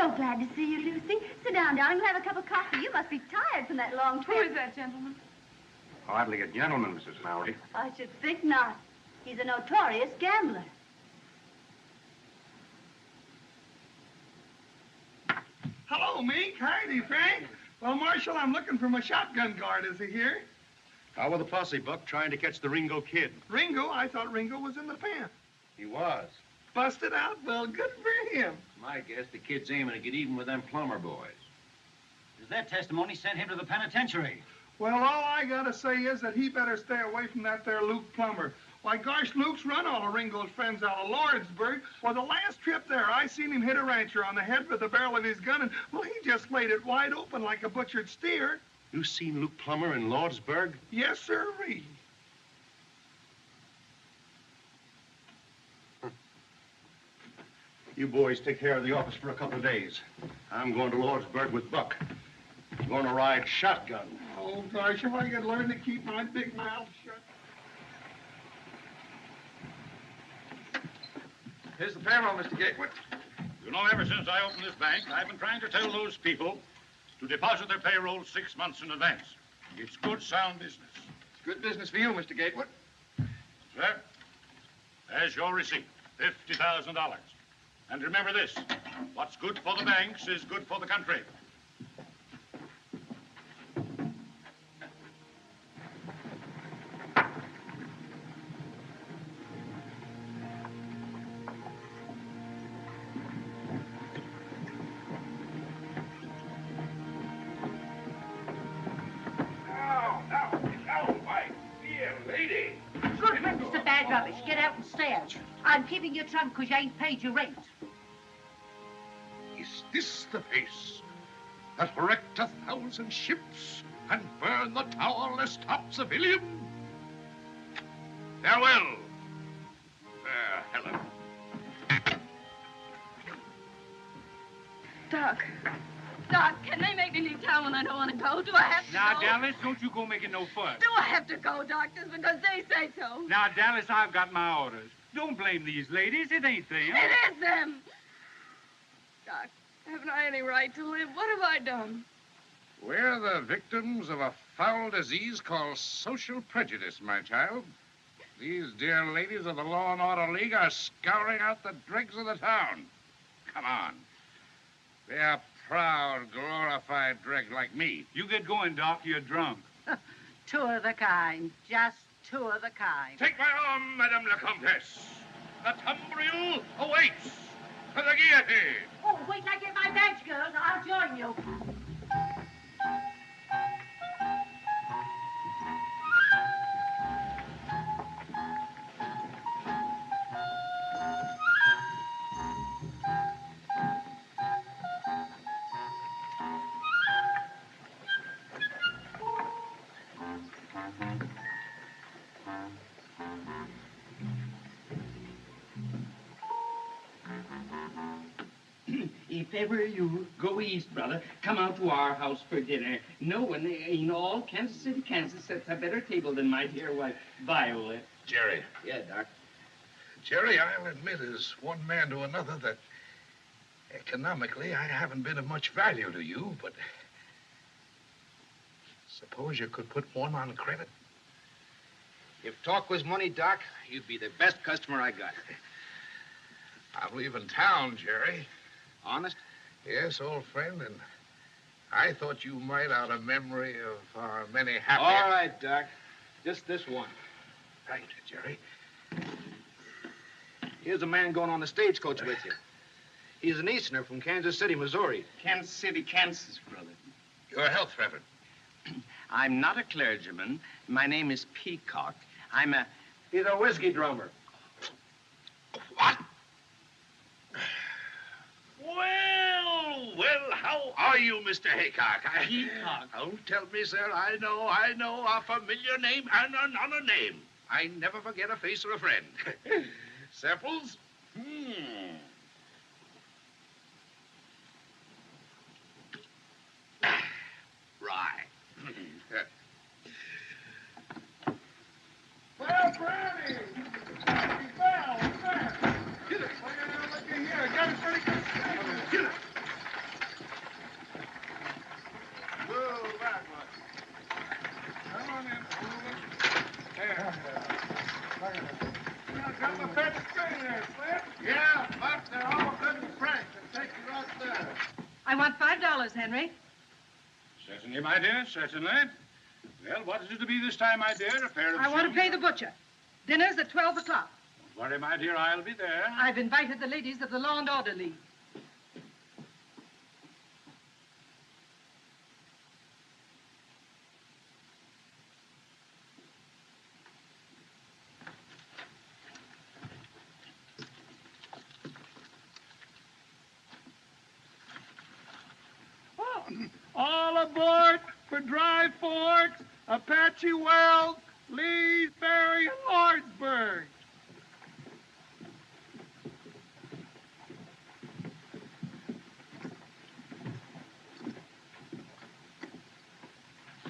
So glad to see you, Lucy. Sit down, darling. We'll have a cup of coffee. You must be tired from that long trip. Who is that gentleman? Hardly a gentleman, Mrs. Mallory. I should think not. He's a notorious gambler. Hello, Mink. Howdy, Frank. Well, Marshal, I'm looking for my shotgun guard. Is he here? How with the posse, Buck, trying to catch the Ringo kid? Ringo? I thought Ringo was in the pen. He was. Busted out? Well, good for him. My guess the kid's aiming to get even with them plumber boys. Does that testimony send him to the penitentiary? Well, all I gotta say is that he better stay away from that there Luke Plummer. Why, gosh, Luke's run all of Ringo's friends out of Lordsburg. Well, the last trip there, I seen him hit a rancher on the head with the barrel of his gun, and, well, he just laid it wide open like a butchered steer. You seen Luke Plummer in Lordsburg? Yes, sirree. You boys take care of the office for a couple of days. I'm going to Lordsburg with Buck. I'm going to ride shotgun. Oh, gosh, if I could learn to keep my big mouth shut. Here's the payroll, Mr. Gatewood. You know, ever since I opened this bank, I've been trying to tell those people to deposit their payroll 6 months in advance. It's good, sound business. It's good business for you, Mr. Gatewood. Sir, there's your receipt, $50,000. And remember this, what's good for the banks is good for the country. Get out and stand. I'm keeping your trunk because you ain't paid your rent. Is this the face that wrecked 1,000 ships and burned the towerless top civilian? Farewell, fair Helen. Doc. Doc, can they make me leave town when I don't want to go? Do I have to Now, go? Dallas, don't you go making no fuss. Do I have to go, doctors, because they say so? Now, Dallas, I've got my orders. Don't blame these ladies. It ain't them. It is them. Doc, haven't I any right to live? What have I done? We're the victims of a foul disease called social prejudice, my child. These dear ladies of the Law and Order League are scouring out the dregs of the town. Come on. They are proud, glorified dregs like me. You get going, Doc. You're drunk. Two of the kind. Just two of the kind. Take my arm, Madame la Comtesse. The tumbril awaits for the guillotine. Oh, wait till I get my badge, girls. I'll join you. If ever you go east, brother, come out to our house for dinner. No one in all Kansas City, Kansas sets a better table than my dear wife, Viola. Jerry. Yeah, Doc. Jerry, I'll admit as one man to another that economically I haven't been of much value to you, but suppose you could put one on credit. If talk was money, Doc, you'd be the best customer I got. I'm leaving town, Jerry. Honest? Yes, old friend, and I thought you might, out of memory of our many happy... All right, Doc. Just this one. Right, Jerry. Here's a man going on the stagecoach with you. He's an Easterner from Kansas City, Missouri. Kansas City, Kansas, brother. Your health, Trevor. I'm not a clergyman. My name is Peacock. He's a whiskey drummer. What? Well, how are you, Mr. Haycock? Peacock. Don't tell me, sir. I know a familiar name and another name. I never forget a face or a friend. Samples? Right. Well, Brandy! Well, get it! Look at here. I got a pretty good schedule. Get it! Got the fifth string there, Flip. Yeah, but they're all good and fresh. I'll take you right there. I want $5, Henry. Certainly, my dear, certainly. Well, what is it to be this time, my dear? A pair of I want to shoes? pay the butcher. Dinner's at 12 o'clock. Don't worry, my dear, I'll be there. I've invited the ladies of the Law and Order League. All aboard for Dry Forks, Apache Wells, Lee's Ferry, and Lordsburg.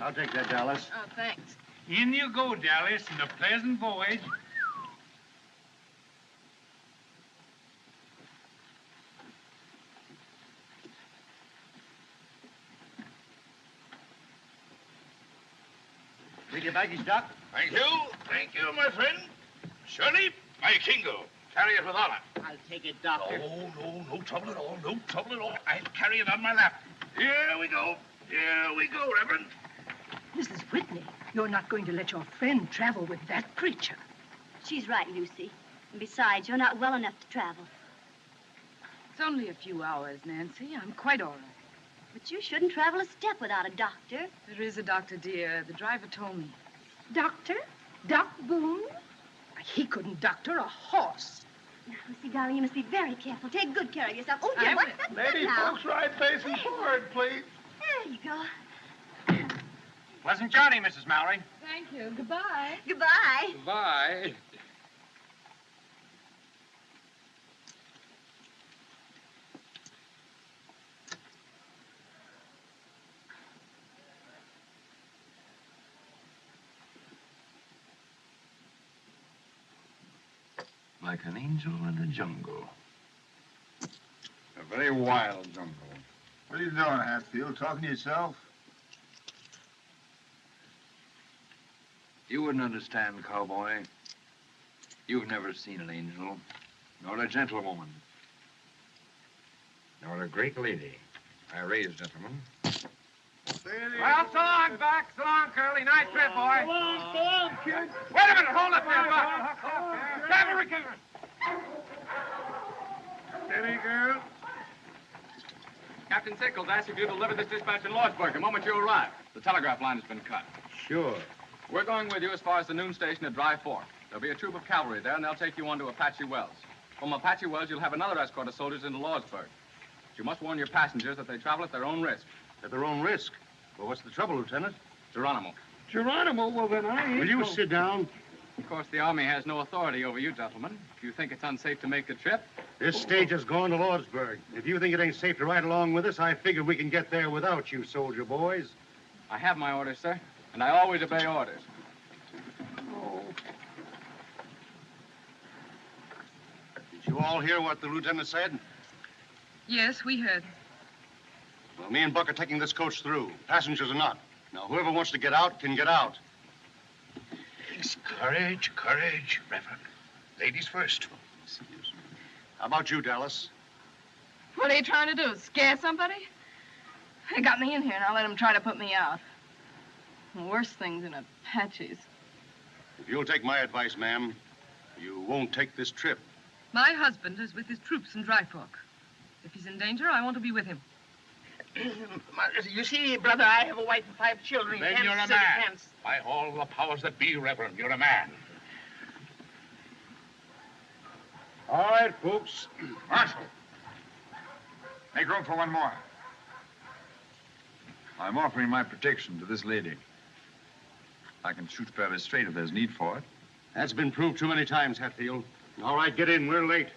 I'll take that, Dallas. Oh, thanks. In you go, Dallas, and a pleasant voyage. Take your baggage, Doc. Thank you. Thank you, my friend. Shirley, my Kingo. Carry it with honor. I'll take it, Doctor. No trouble at all. No trouble at all. I'll carry it on my lap. Here we go. Here we go, Reverend. Mrs. Whitney, you're not going to let your friend travel with that creature. She's right, Lucy. And besides, you're not well enough to travel. It's only a few hours, Nancy. I'm quite all right. But you shouldn't travel a step without a doctor. There is a doctor, dear. The driver told me. Doctor? Doc Boone? He couldn't doctor a horse. Now, Lucy, darling, you must be very careful. Take good care of yourself. Oh, I dear, what's will. that Lady now? folks, right facing forward, please. There you go. Pleasant journey, Mrs. Mallory. Thank you. Goodbye. Goodbye. Bye. Like an angel in a jungle. A very wild jungle. What are you doing, Hatfield? Talking to yourself? You wouldn't understand, cowboy. You've never seen an angel, nor a gentlewoman, nor a great lady. I raised gentlemen. Well, so long, Buck. So long, Curly. Nice trip, boy. Come on, kid. Wait a minute. Hold up there, Buck. Trevor, recover. Steady, girl. Captain Sickles asked if you deliver this dispatch in Lordsburg the moment you arrive. The telegraph line has been cut. Sure. We're going with you as far as the noon station at Dry Fork. There'll be a troop of cavalry there, and they'll take you on to Apache Wells. From Apache Wells, you'll have another escort of soldiers into Lordsburg. But you must warn your passengers that they travel at their own risk. At their own risk. Well, what's the trouble, Lieutenant? Geronimo. Geronimo, well, then I ain't Will you go- sit down? Of course, the Army has no authority over you, gentlemen. If you think it's unsafe to make the trip, This stage is going to Lordsburg. If you think it ain't safe to ride along with us, I figure we can get there without you, soldier boys. I have my orders, sir, and I always obey orders. Did you all hear what the lieutenant said? Yes, we heard. Well, me and Buck are taking this coach through. Passengers are not. Now, whoever wants to get out can get out. Yes, courage, courage, Reverend. Ladies first. How about you, Dallas? What are you trying to do? Scare somebody? They got me in here, and I'll let them try to put me out. Worse things than Apaches. If you'll take my advice, ma'am, you won't take this trip. My husband is with his troops in Dry Fork. If he's in danger, I want to be with him. You see, brother, I have a wife and 5 children. Then you're a man. By all the powers that be, Reverend, you're a man. All right, folks. Marshal, make room for one more. I'm offering my protection to this lady. I can shoot fairly straight if there's need for it. That's been proved too many times, Hatfield. All right, get in. We're late.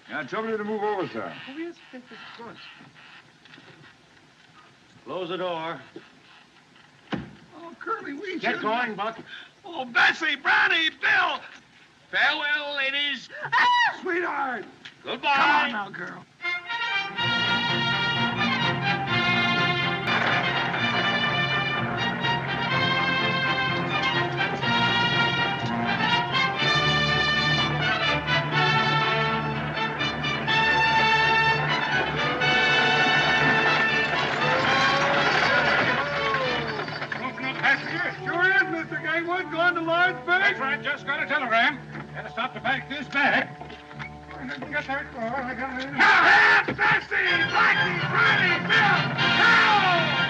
Yeah, trouble you to move over, sir. Oh, yes, this is good. Close the door. Oh, Curly, we Get should- going, Buck. Oh, Bessie, Brownie, Bill! Farewell, ladies. Sweetheart! Goodbye. Come on now, girl. to Lordsburg? That's right, just got a telegram. Gotta stop to pack this bag. Get that door. I got it. Now, Bessie, Blackie, Riley, Bill, go!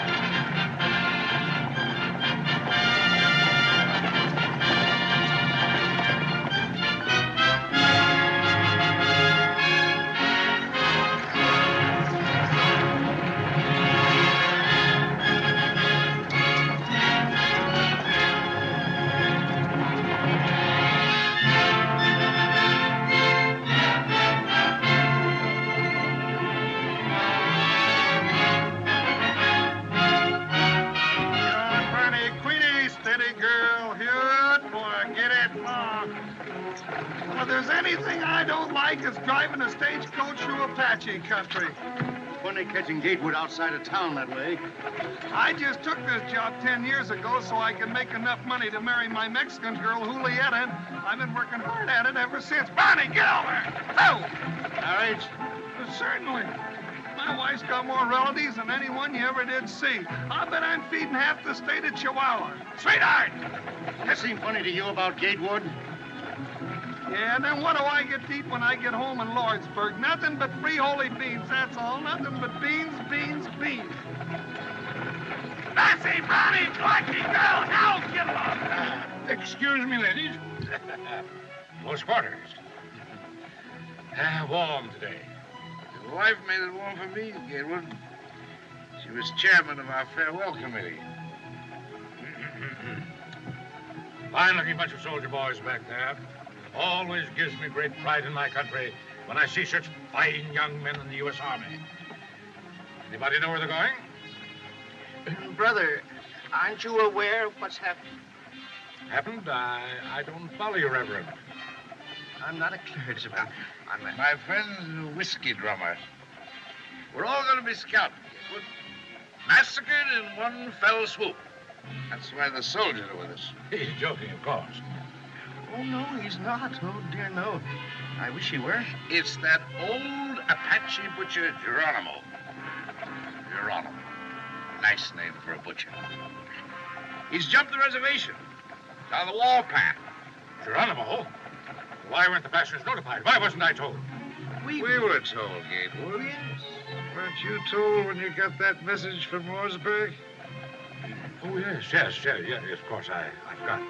If there's anything I don't like, it's driving a stagecoach through Apache country. Funny catching Gatewood outside of town that way. I just took this job 10 years ago so I could make enough money to marry my Mexican girl, Julieta, and I've been working hard at it ever since. Bonnie, get over! Oh! Marriage? Certainly. My wife's got more relatives than anyone you ever did see. I bet I'm feeding half the state of Chihuahua. Sweetheart! That seem funny to you about Gatewood? Yeah, and then what do I get to eat when I get home in Lordsburg? Nothing but free holy beans, that's all. Nothing but beans, beans, beans. Bessie, Brownie, Blackie, girl, now get along. Excuse me, ladies. Close quarters. Warm today. His wife made it warm for me, Gatewood. She was chairman of our farewell committee. Fine-looking bunch of soldier boys back there. Always gives me great pride in my country when I see such fine young men in the U.S. Army. Anybody know where they're going? Brother, aren't you aware of what's happened? Happened? I don't follow you, Reverend. I'm not a clergyman. I'm my friend's a whiskey drummer. We're all going to be scalped. Massacred in one fell swoop. That's why the soldiers are with us. He's joking, of course. Oh, no, he's not. Oh, dear, no. I wish he were. It's that old Apache butcher, Geronimo. Geronimo. Nice name for a butcher. He's jumped the reservation. Down the wall path. Geronimo? Why weren't the passengers notified? Why wasn't I told? We were told, Gatewood. Yes. Weren't you told when you got that message from Lordsburg? Oh, yes, of course. I forgot.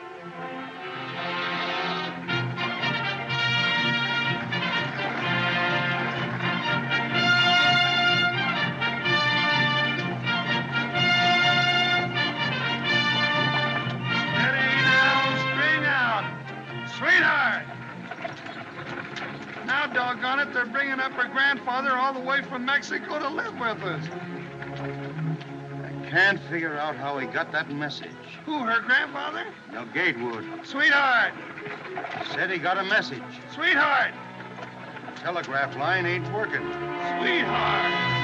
Sweetheart! Now, doggone it, they're bringing up her grandfather all the way from Mexico to live with us. I can't figure out how he got that message. Who, her grandfather? No, Gatewood. Sweetheart! Said he got a message. Sweetheart! Telegraph line ain't working. Sweetheart!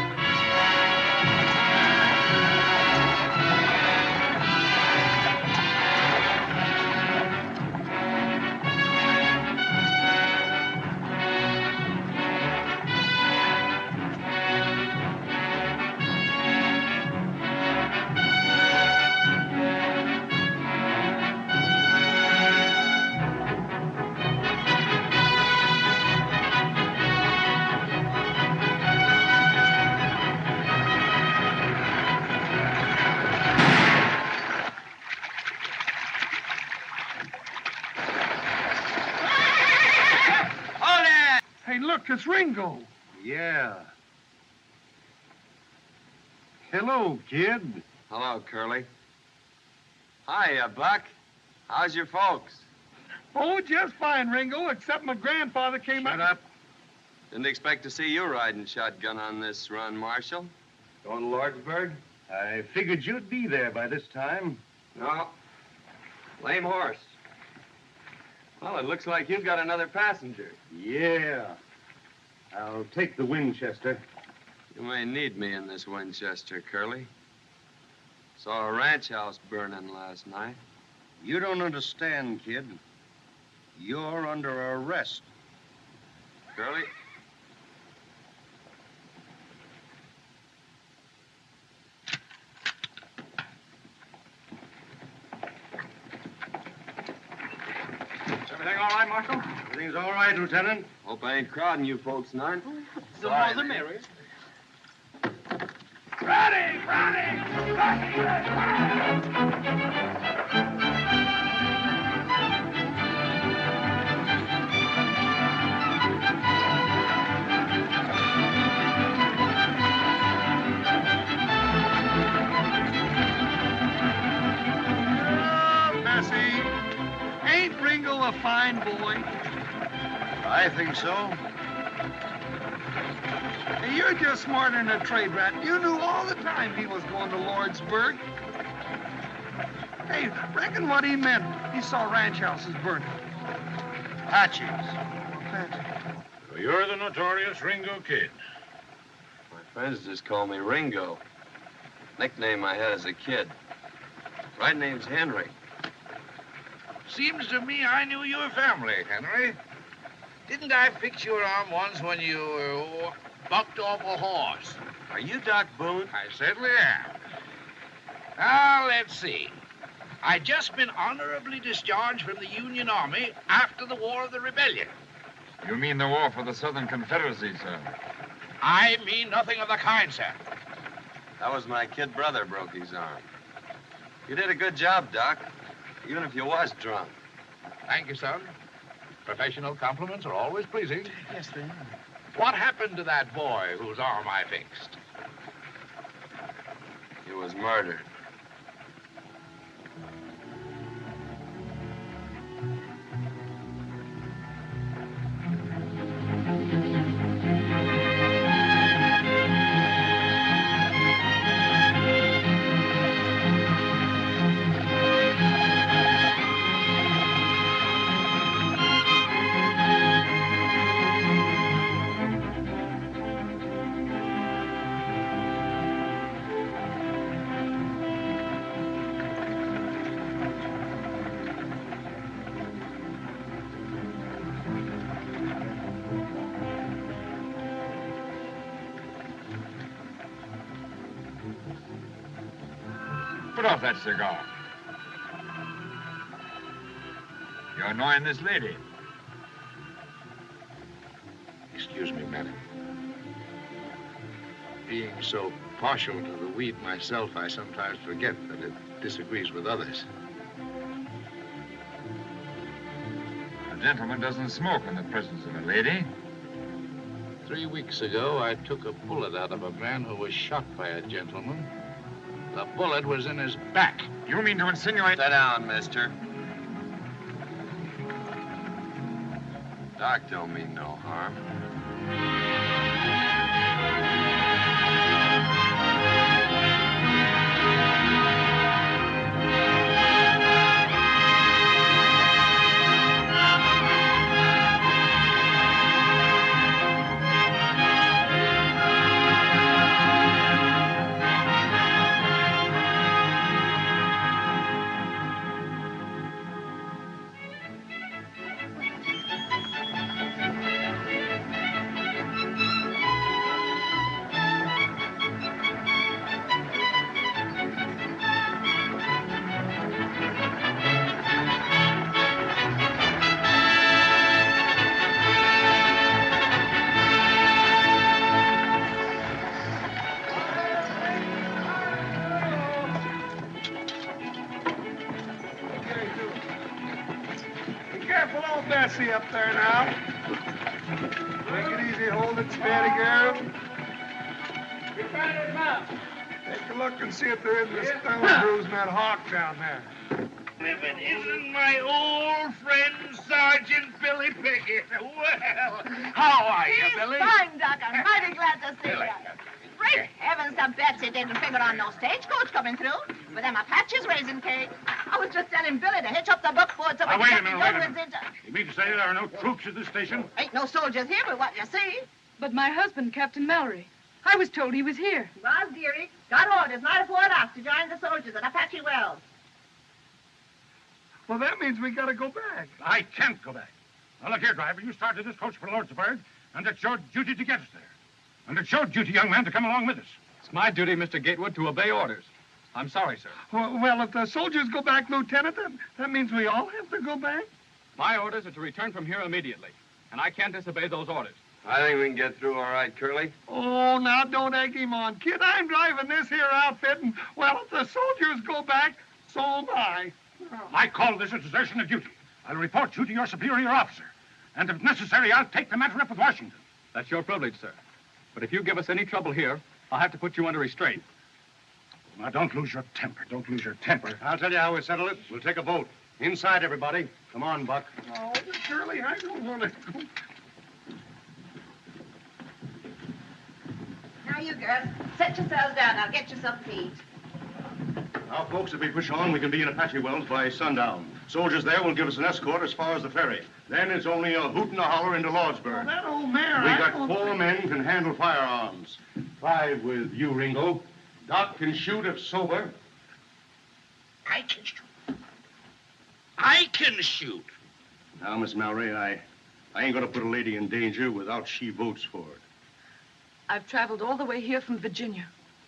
Look, it's Ringo. Yeah. Hello, kid. Hello, Curly. Hiya, Buck. How's your folks? Oh, just fine, Ringo, except my grandfather came Shut up. Didn't expect to see you riding shotgun on this run, Marshal. Going to Lordsburg? I figured you'd be there by this time. No. Lame horse. Well, it looks like you've got another passenger. Yeah. I'll take the Winchester. You may need me in this Winchester, Curly. Saw a ranch house burning last night. You don't understand, kid. You're under arrest. Curly? Everything all right, Marshal? Everything's all right, Lieutenant. Hope I ain't crowding you folks tonight. The more the merrier. Ready! Bessie, ain't Ringo a fine boy? I think so. Hey, you're just smarter than a trade rat. You knew all the time he was going to Lordsburg. Hey, reckon what he meant. He saw ranch houses burning. Apaches. So you're the notorious Ringo Kid. My friends just call me Ringo. Nickname I had as a kid. Right name's Henry. Seems to me I knew your family, Henry. Didn't I fix your arm once when you bucked off a horse? Are you Doc Boone? I certainly am. Now, let's see. I just been honorably discharged from the Union Army after the War of the Rebellion. You mean the war for the Southern Confederacy, sir? I mean nothing of the kind, sir. That was my kid brother broke his arm. You did a good job, Doc, even if you was drunk. Thank you, son. Professional compliments are always pleasing. Yes, they are. What happened to that boy whose arm I fixed? He was murdered. Put off that cigar. You're annoying this lady. Excuse me, madam. Being so partial to the weed myself, I sometimes forget that it disagrees with others. A gentleman doesn't smoke in the presence of a lady. 3 weeks ago, I took a bullet out of a man who was shot by a gentleman. The bullet was in his back. You mean to insinuate... Sit down, mister. Doc don't mean no harm. Bessie up there now. Take it easy, hold it steady, girl. Take a look and see if there isn't a stone bruise in that hawk down there. If it isn't my old friend, Sergeant Billy Pickett. Well, how are you, Billy? Fine, Doc. I'm mighty glad to see you. Great heavens, the Betsy didn't figure on no stagecoach coming through. With them Apaches raising cake. I was just telling Billy to hitch up the buckboard so we Now, can wait a get minute, the wait a young minute. ones You mean to say there are no troops at this station? Ain't no soldiers here but what you see. But my husband, Captain Mallory, I was told he was here. Was, dearie. Got orders night before off to join the soldiers at Apache Wells. Well, that means we gotta go back. I can't go back. Now, look here, driver. You started this coach for Lordsburg, and it's your duty to get us there. And it's your duty, young man, to come along with us. It's my duty, Mr. Gatewood, to obey orders. I'm sorry, sir. Well, if the soldiers go back, Lieutenant, that means we all have to go back? My orders are to return from here immediately, and I can't disobey those orders. I think we can get through all right, Curly. Oh, now don't egg him on, kid. I'm driving this here outfit, and, well, if the soldiers go back, so am I. I call this a desertion of duty. I'll report you to your superior officer. And if necessary, I'll take the matter up with Washington. That's your privilege, sir. But if you give us any trouble here, I'll have to put you under restraint. Now, don't lose your temper. Don't lose your temper. I'll tell you how we settle it. We'll take a vote. Inside, everybody. Come on, Buck. Oh, Curly, I don't want to go. Now, you girls, set yourselves down. I'll get you some to eat. Now, folks, if we push on, we can be in Apache Wells by sundown. Soldiers there will give us an escort as far as the ferry. Then it's only a hoot and a holler into Lordsburg. Oh, that old mare. We got 4 men can handle firearms. 5 with you, Ringo. Doc can shoot if sober. I can shoot. I can shoot. Now, Miss Mallory, I ain't gonna put a lady in danger without she votes for it. I've traveled all the way here from Virginia.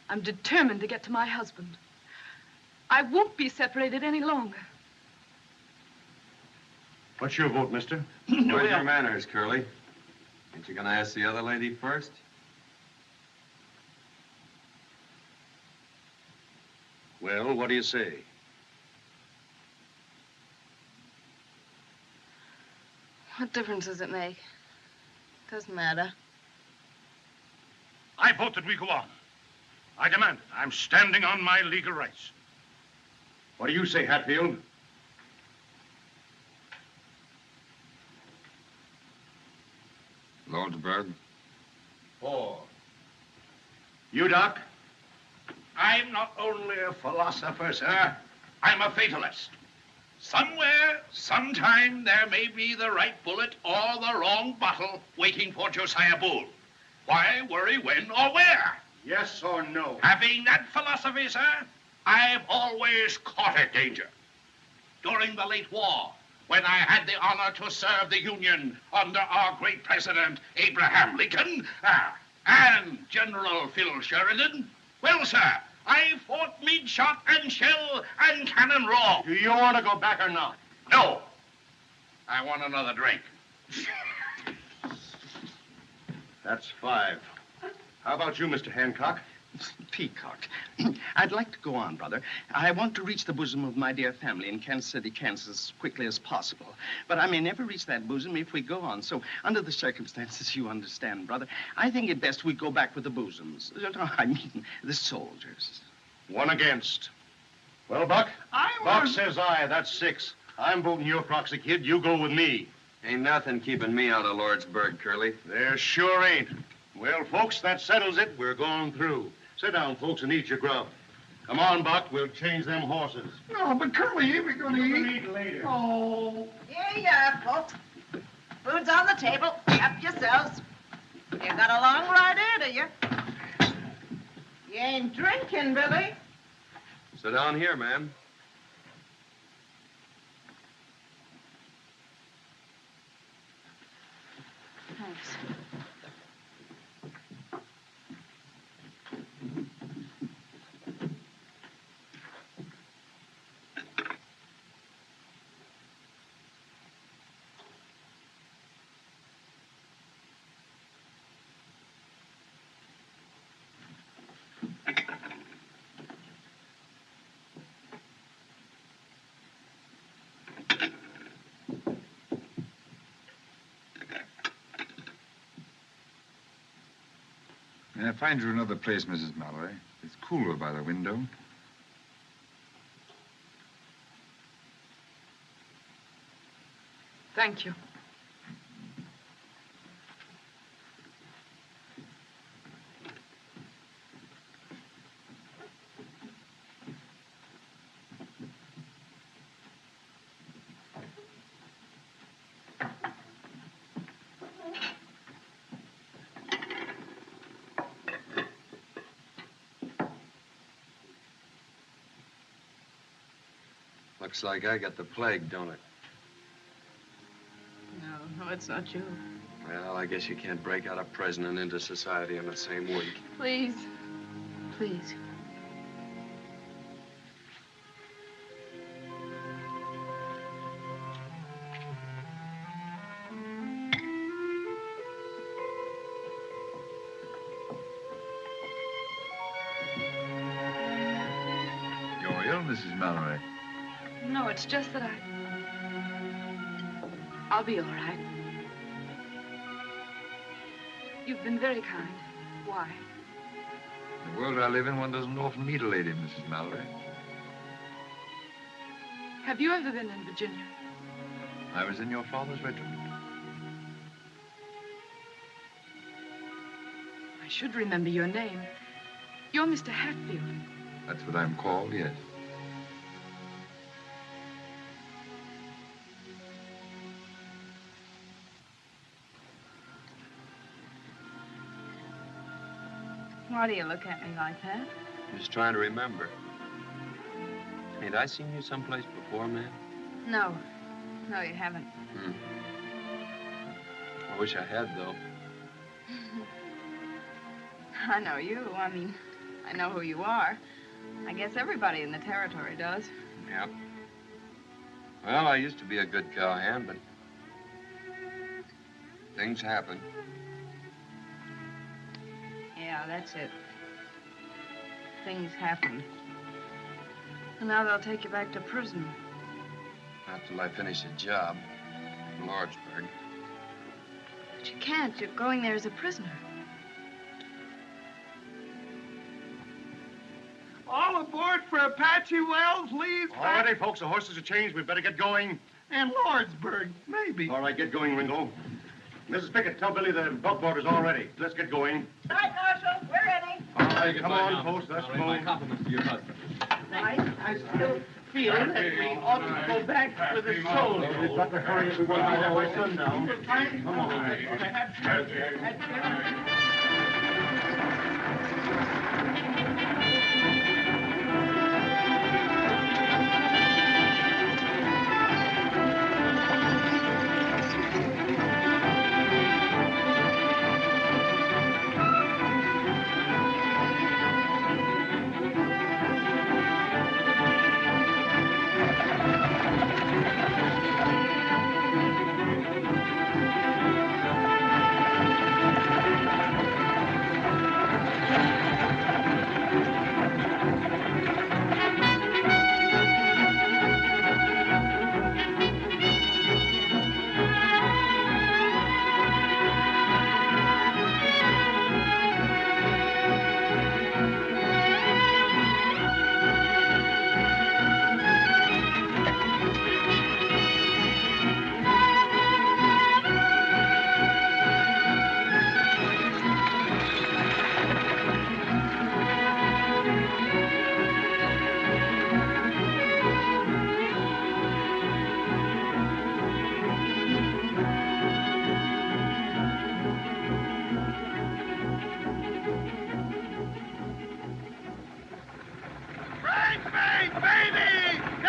I'm determined to get to my husband. I won't be separated any longer. What's your vote, mister? Where's your manners, Curly? Ain't you gonna ask the other lady first? Well, what do you say? What difference does it make? Doesn't matter. I vote that we go on. I demand it. I'm standing on my legal rights. What do you say, Hatfield? Lordsburg. 4. You, Doc? I'm not only a philosopher, sir. I'm a fatalist. Somewhere, sometime, there may be the right bullet or the wrong bottle waiting for Josiah Boone. Why worry when or where? Yes or no? Having that philosophy, sir, I've always courted danger. During the late war, when I had the honor to serve the Union under our great president, Abraham Lincoln, and General Phil Sheridan, well, sir, I fought mid shot and shell and cannon raw. Do you want to go back or not? No. I want another drink. That's 5. How about you, Mr. Hancock? Peacock. I'd like to go on, brother. I want to reach the bosom of my dear family in Kansas City, Kansas, as quickly as possible. But I may never reach that bosom if we go on. So, under the circumstances, you understand, brother, I think it best we go back with the bosoms. I mean, the soldiers. 1 against. Well, Buck? Buck says aye. That's 6. I'm voting your proxy, kid. You go with me. Ain't nothing keeping me out of Lordsburg, Curly. There sure ain't. Well, folks, that settles it. We're going through. Sit down, folks, and eat your grub. Come on, Buck. We'll change them horses. No, but Curly, ain't we going to eat? Eat later. Oh. Here you are, folks. Food's on the table. Help yourselves. You got a long ride ahead of you. You ain't drinking, Billy. Sit down here, ma'am. Thanks. May I find you another place, Mrs. Mallory? It's cooler by the window. Thank you. Looks like I got the plague, don't it? No, it's not you. Well, I guess you can't break out of prison and into society in the same week. Please. Please. Mrs. Mallory? No, it's just that I'll be all right. You've been very kind. Why? In the world I live in, one doesn't often meet a lady, Mrs. Mallory. Have you ever been in Virginia? I was in your father's regiment. I should remember your name. You're Mr. Hatfield. That's what I'm called, yes. Why do you look at me like that? Just trying to remember. Ain't I seen you someplace before, man? No. No, you haven't. I wish I had, though. I know you. I mean, I know who you are. I guess everybody in the territory does. Yeah. Well, I used to be a good cowhand, but things happen. Yeah, that's it. Things happen. And now they'll take you back to prison. Not till I finish a job in Lordsburg. But you can't. You're going there as a prisoner. All aboard for Apache Wells, Lee's. All righty, folks. The horses are changed. We'd better get going. And Lordsburg, maybe. All right, get going, Ringo. Mrs. Pickett, tell Billy the buckboard is all ready. Let's get going. Right, Marshal. We're ready. All right, come on, folks. Let's go. My compliments to your husband. I still feel that we ought to go back for the soul. We've got to hurry if we want to be there by sundown. Come on. Baby! Go!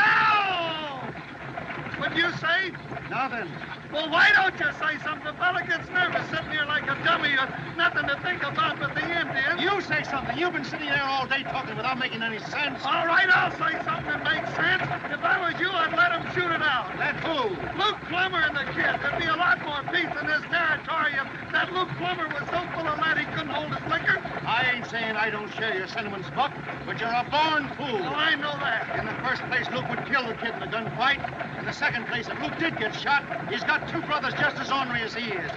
What'd you say? Nothing. Well, why don't you say something? The fella gets nervous sitting here like a dummy. Nothing to think about but the Indians. You say something. You've been sitting there all day talking without making any sense. All right, I'll say something that makes sense. If I was you, I'd let him shoot it out. Let who? Luke Plummer and the kid. There'd be a lot more peace in this territory if that Luke Plummer was so full of lead he couldn't hold his liquor. I ain't saying I don't share your sentiments, Buck, but you're a born fool. Well, I know that. In the first place, Luke would kill the kid in a gunfight. In the second place, if Luke did get shot, he's got two brothers just as ornery as he is.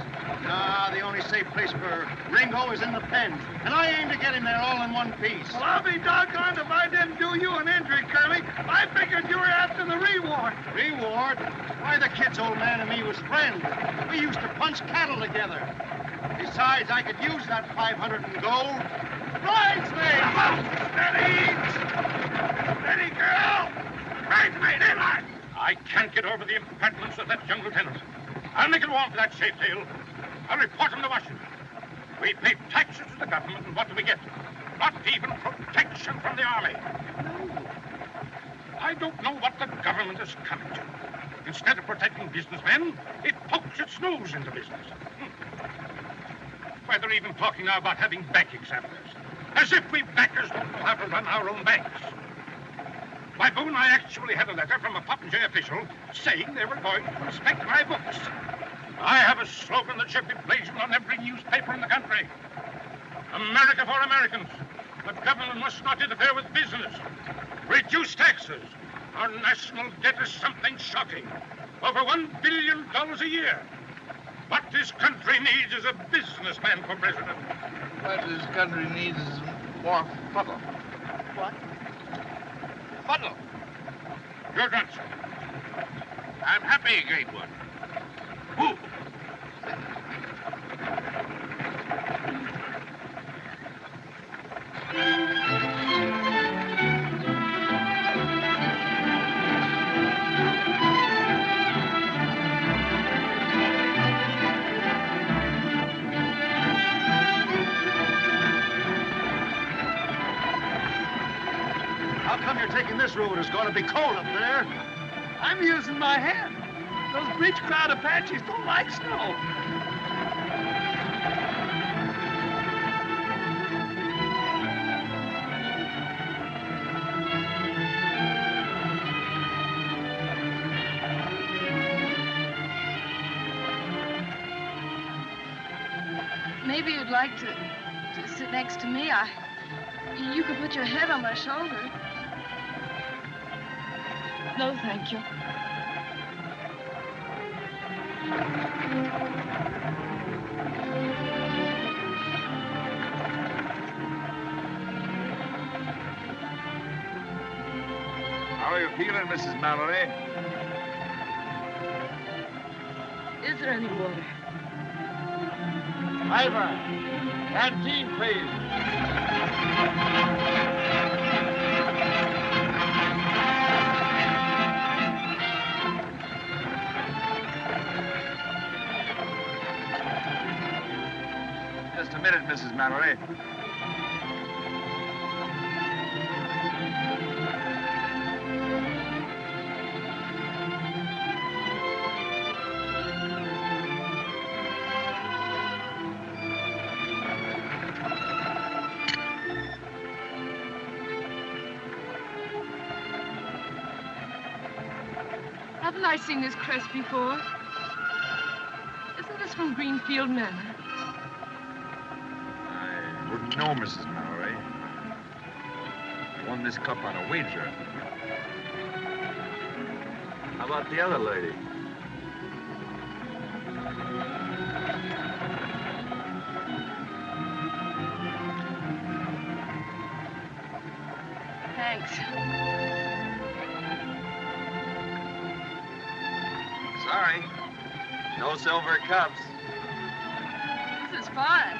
Nah, the only safe place for Ringo is in the pen, and I aim to get him there all in one piece. Well, I'll be doggone if I didn't do you an injury, Curly. I figured you were after the reward. Reward? Why, the kid's old man and me was friends. We used to punch cattle together. Besides, I could use that 500 in gold. Bridesmaid! Steady! Steady, girl! Bridesmaid, in line! I can't get over the impertinence of that young lieutenant. I'll make it warm for that Shapetail. I'll report him to Washington. We pay taxes to the government, and what do we get? Not even protection from the army. I don't know what the government is coming to. Instead of protecting businessmen, it pokes its nose into business. Why, they're even talking now about having bank examiners. As if we bankers don't know how to run our own banks. By Boone, I actually had a letter from a Popinjay official saying they were going to inspect my books. I have a slogan that should be blazoned on every newspaper in the country. America for Americans. The government must not interfere with business. Reduce taxes. Our national debt is something shocking. Over $1 billion a year. What this country needs is a businessman for president. What this country needs is more fuddle. What? Fuddle. Your guns. I'm happy, great one. Move. How come you're taking this road? It's going to be cold up there. I'm using my hand. Those bleach crowd Apaches don't like snow. Maybe you'd like to sit next to me. You could put your head on my shoulder. No, thank you. How are you feeling, Mrs. Mallory? Is there any water? Ivor, canteen, please. Just a minute, Mrs. Mallory. Haven't I seen this crest before? Isn't this from Greenfield Manor? I wouldn't know, Mrs. Mallory. I won this cup on a wager. How about the other lady? Thanks. Sorry. No silver cups. This is fun.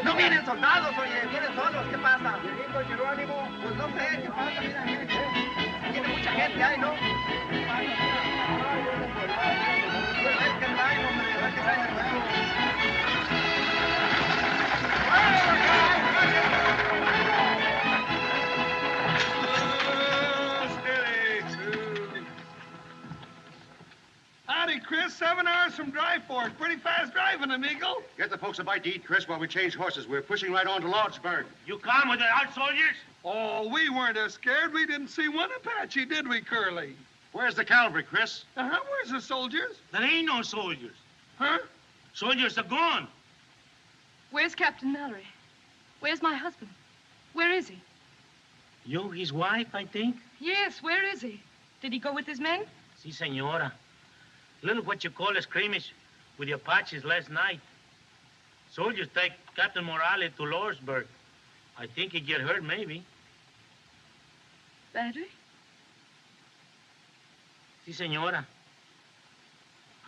No vienen soldados, oye, vienen solos. ¿Qué pasa? Jerónimo. Pues no sé, ¿qué pasa? Mira, tiene mucha gente ahí, ¿no? ¿Qué pasa? Pues a ver qué traen, hombre, a ver qué traen de nuevo. Howdy, Chris. 7 hours from Dry Fork. Pretty fast driving, amigo. Get the folks a bite to eat, Chris, while we change horses. We're pushing right on to Lordsburg. You come with the out soldiers? Oh, we weren't as scared. We didn't see one Apache, did we, Curly? Where's the cavalry, Chris? Where's the soldiers? There ain't no soldiers. Huh? Soldiers are gone. Where's Captain Mallory? Where's my husband? Where is he? You, his wife, I think? Yes, where is he? Did he go with his men? Si, senora. Little what you call a skirmish with the Apaches last night. Soldiers take Captain Morales to Lordsburg. I think he get hurt, maybe. Badly? Si, senora.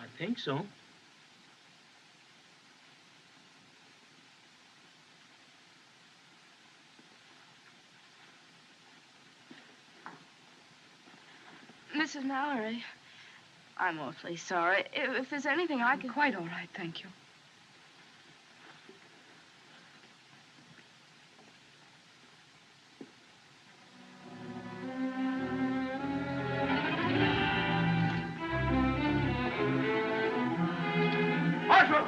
I think so. Mrs. Mallory, I'm awfully sorry. If there's anything I can... Quite all right, thank you. Marshal!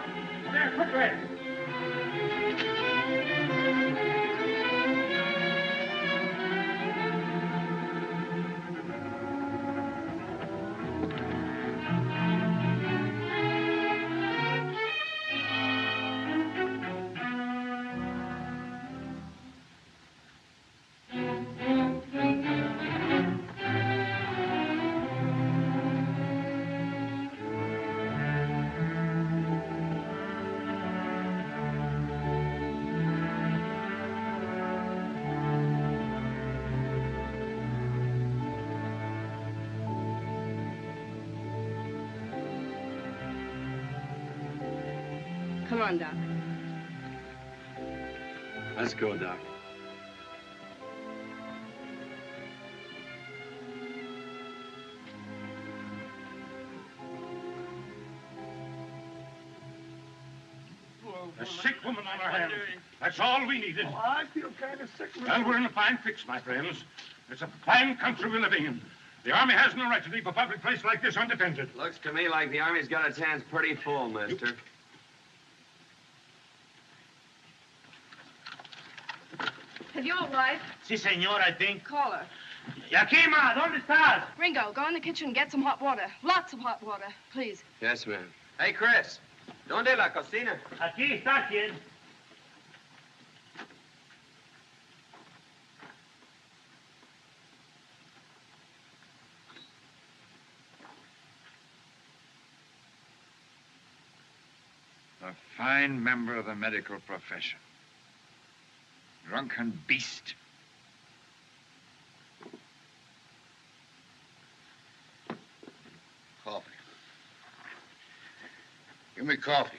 There, quick, Red. Come on, Doc. Let's go, Doc. A sick woman on our hands. That's all we needed. Oh, I feel kind of sick. Well, we're in a fine fix, my friends. It's a fine country we're living in. The Army has no right to leave a public place like this undefended. Looks to me like the Army's got its hands pretty full, mister. Have you a wife? Si, senor, I think. Call her. Yakima, ¿dónde estás? Ringo, go in the kitchen and get some hot water. Lots of hot water, please. Yes, ma'am. Hey, Chris. ¿Dónde la cocina? Aquí está, kid. A fine member of the medical profession. Drunken beast. Coffee. Give me coffee.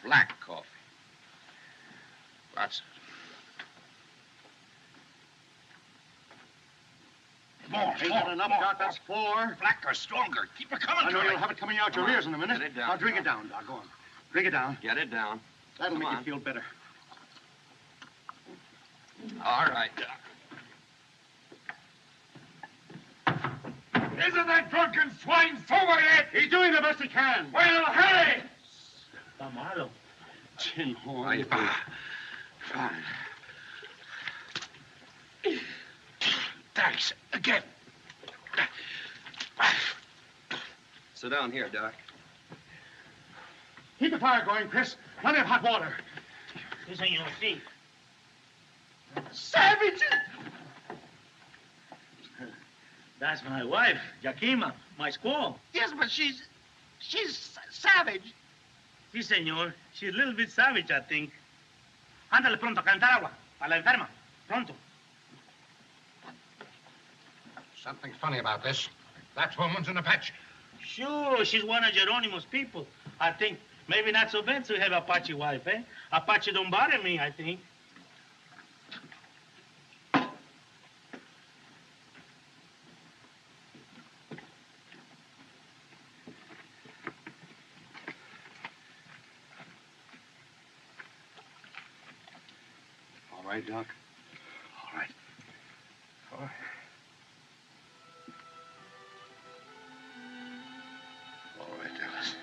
Black coffee. Lots of it. More. Ain't that enough, Doc? That's 4. Blacker, stronger. Keep it coming. I know you'll have it coming out your ears in a minute. Get it down. Now drink it down, Doc. Go on. Drink it down. Get it down. That'll Come make on. you feel better. All right, Doc. Isn't that drunken swine sober yet? He's doing the best he can. Well, hurry! Está malo. Tin horn. Right. Fine. Thanks. Again. Sit down here, Doc. Keep the fire going, Chris. Plenty of hot water. Si, senor, si. Savages! That's my wife, Yakima, my squaw. Yes, but she's savage. Si, senor. She's a little bit savage, I think. Ándale pronto, calentar agua. Para la enferma. Pronto. Something funny about this. That woman's an Apache. Sure, she's one of Geronimo's people. I think Maybe not so bad to have Apache wife, eh? Apache don't bother me, I think. All right, Doc? All right. All right. All right, Dallas.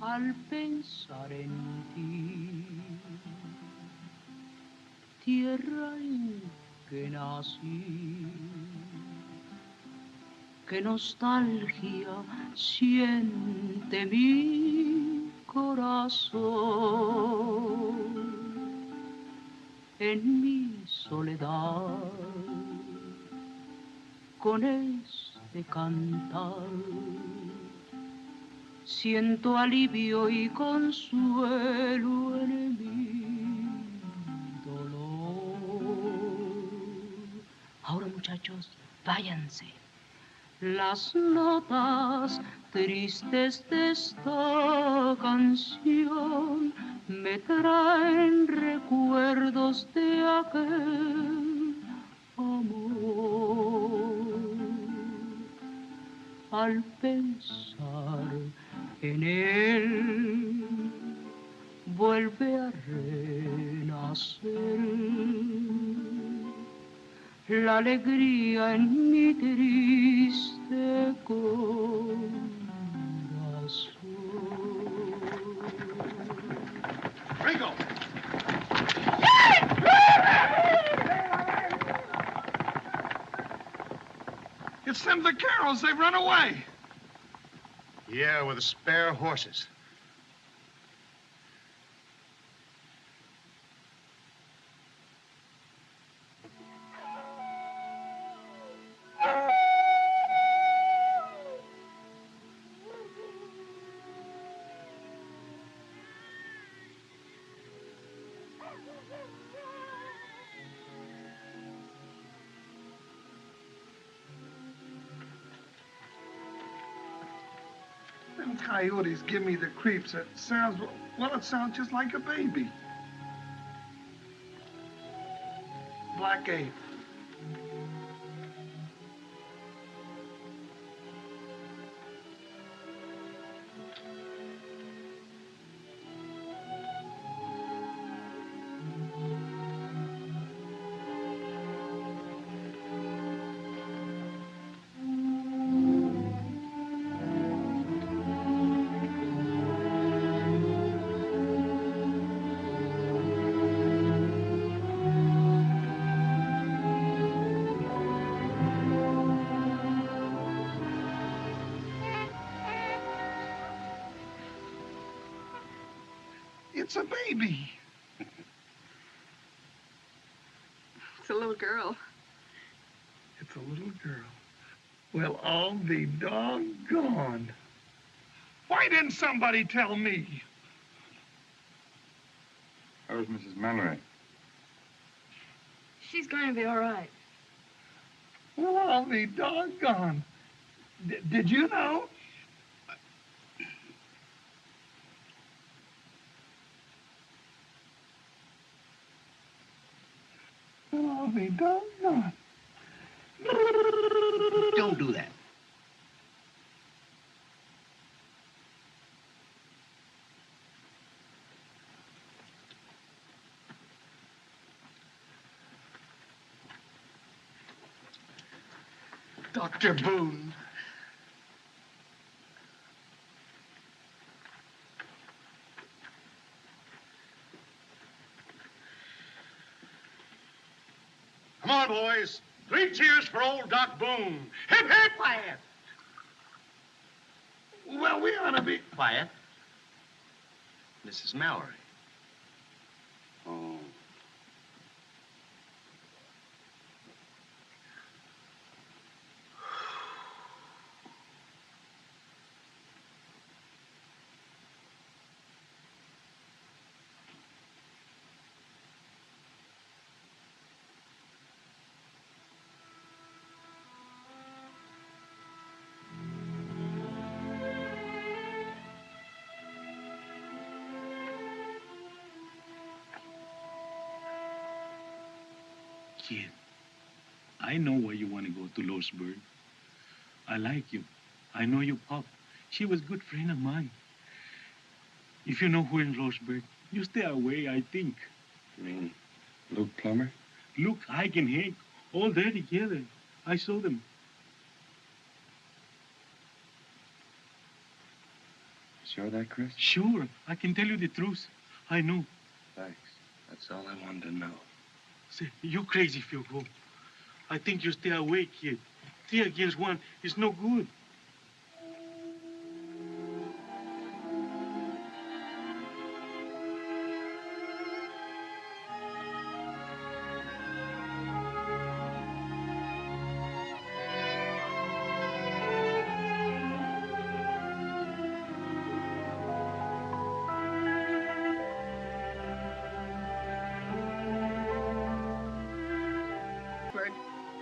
Al pensar en ti, tierra en que nací, qué nostalgia siente mi corazón en mi soledad con este cantar. Siento alivio y consuelo en mi dolor. Ahora, muchachos, váyanse. Las notas tristes de esta canción me traen recuerdos de aquel amor. Al pensar en él, vuelve a renacer la alegría en mi triste corazón. Ringo! It's them vaqueros. They've run away. Yeah, with the spare horses. Them coyotes give me the creeps. It sounds, well, it sounds just like a baby. Black ape. It's a baby. It's a little girl. It's a little girl. Well, I'll be doggone. Why didn't somebody tell me? How is Mrs. Mallory? She's going to be all right. Well, I'll be doggone. Did you know? Well, I'll be doggone. Don't do that. Dr. Boone. Come on, boys. 3 cheers for old Doc Boone. Hip, hip! Quiet. Well, we ought to be... Quiet. Mrs. Mallory. Kid, I know why you want to go to Lordsburg. I like you. I know your pop. She was a good friend of mine. If you know who in Lordsburg, you stay away, I think. You mean Luke Plummer? Look, Ike and Hank, all there together. I saw them. Sure of that, Chris? Sure, I can tell you the truth. I know. Thanks. That's all I wanted to know. Say, you're crazy if you go. I think you stay away, kid. 3 against 1 is no good.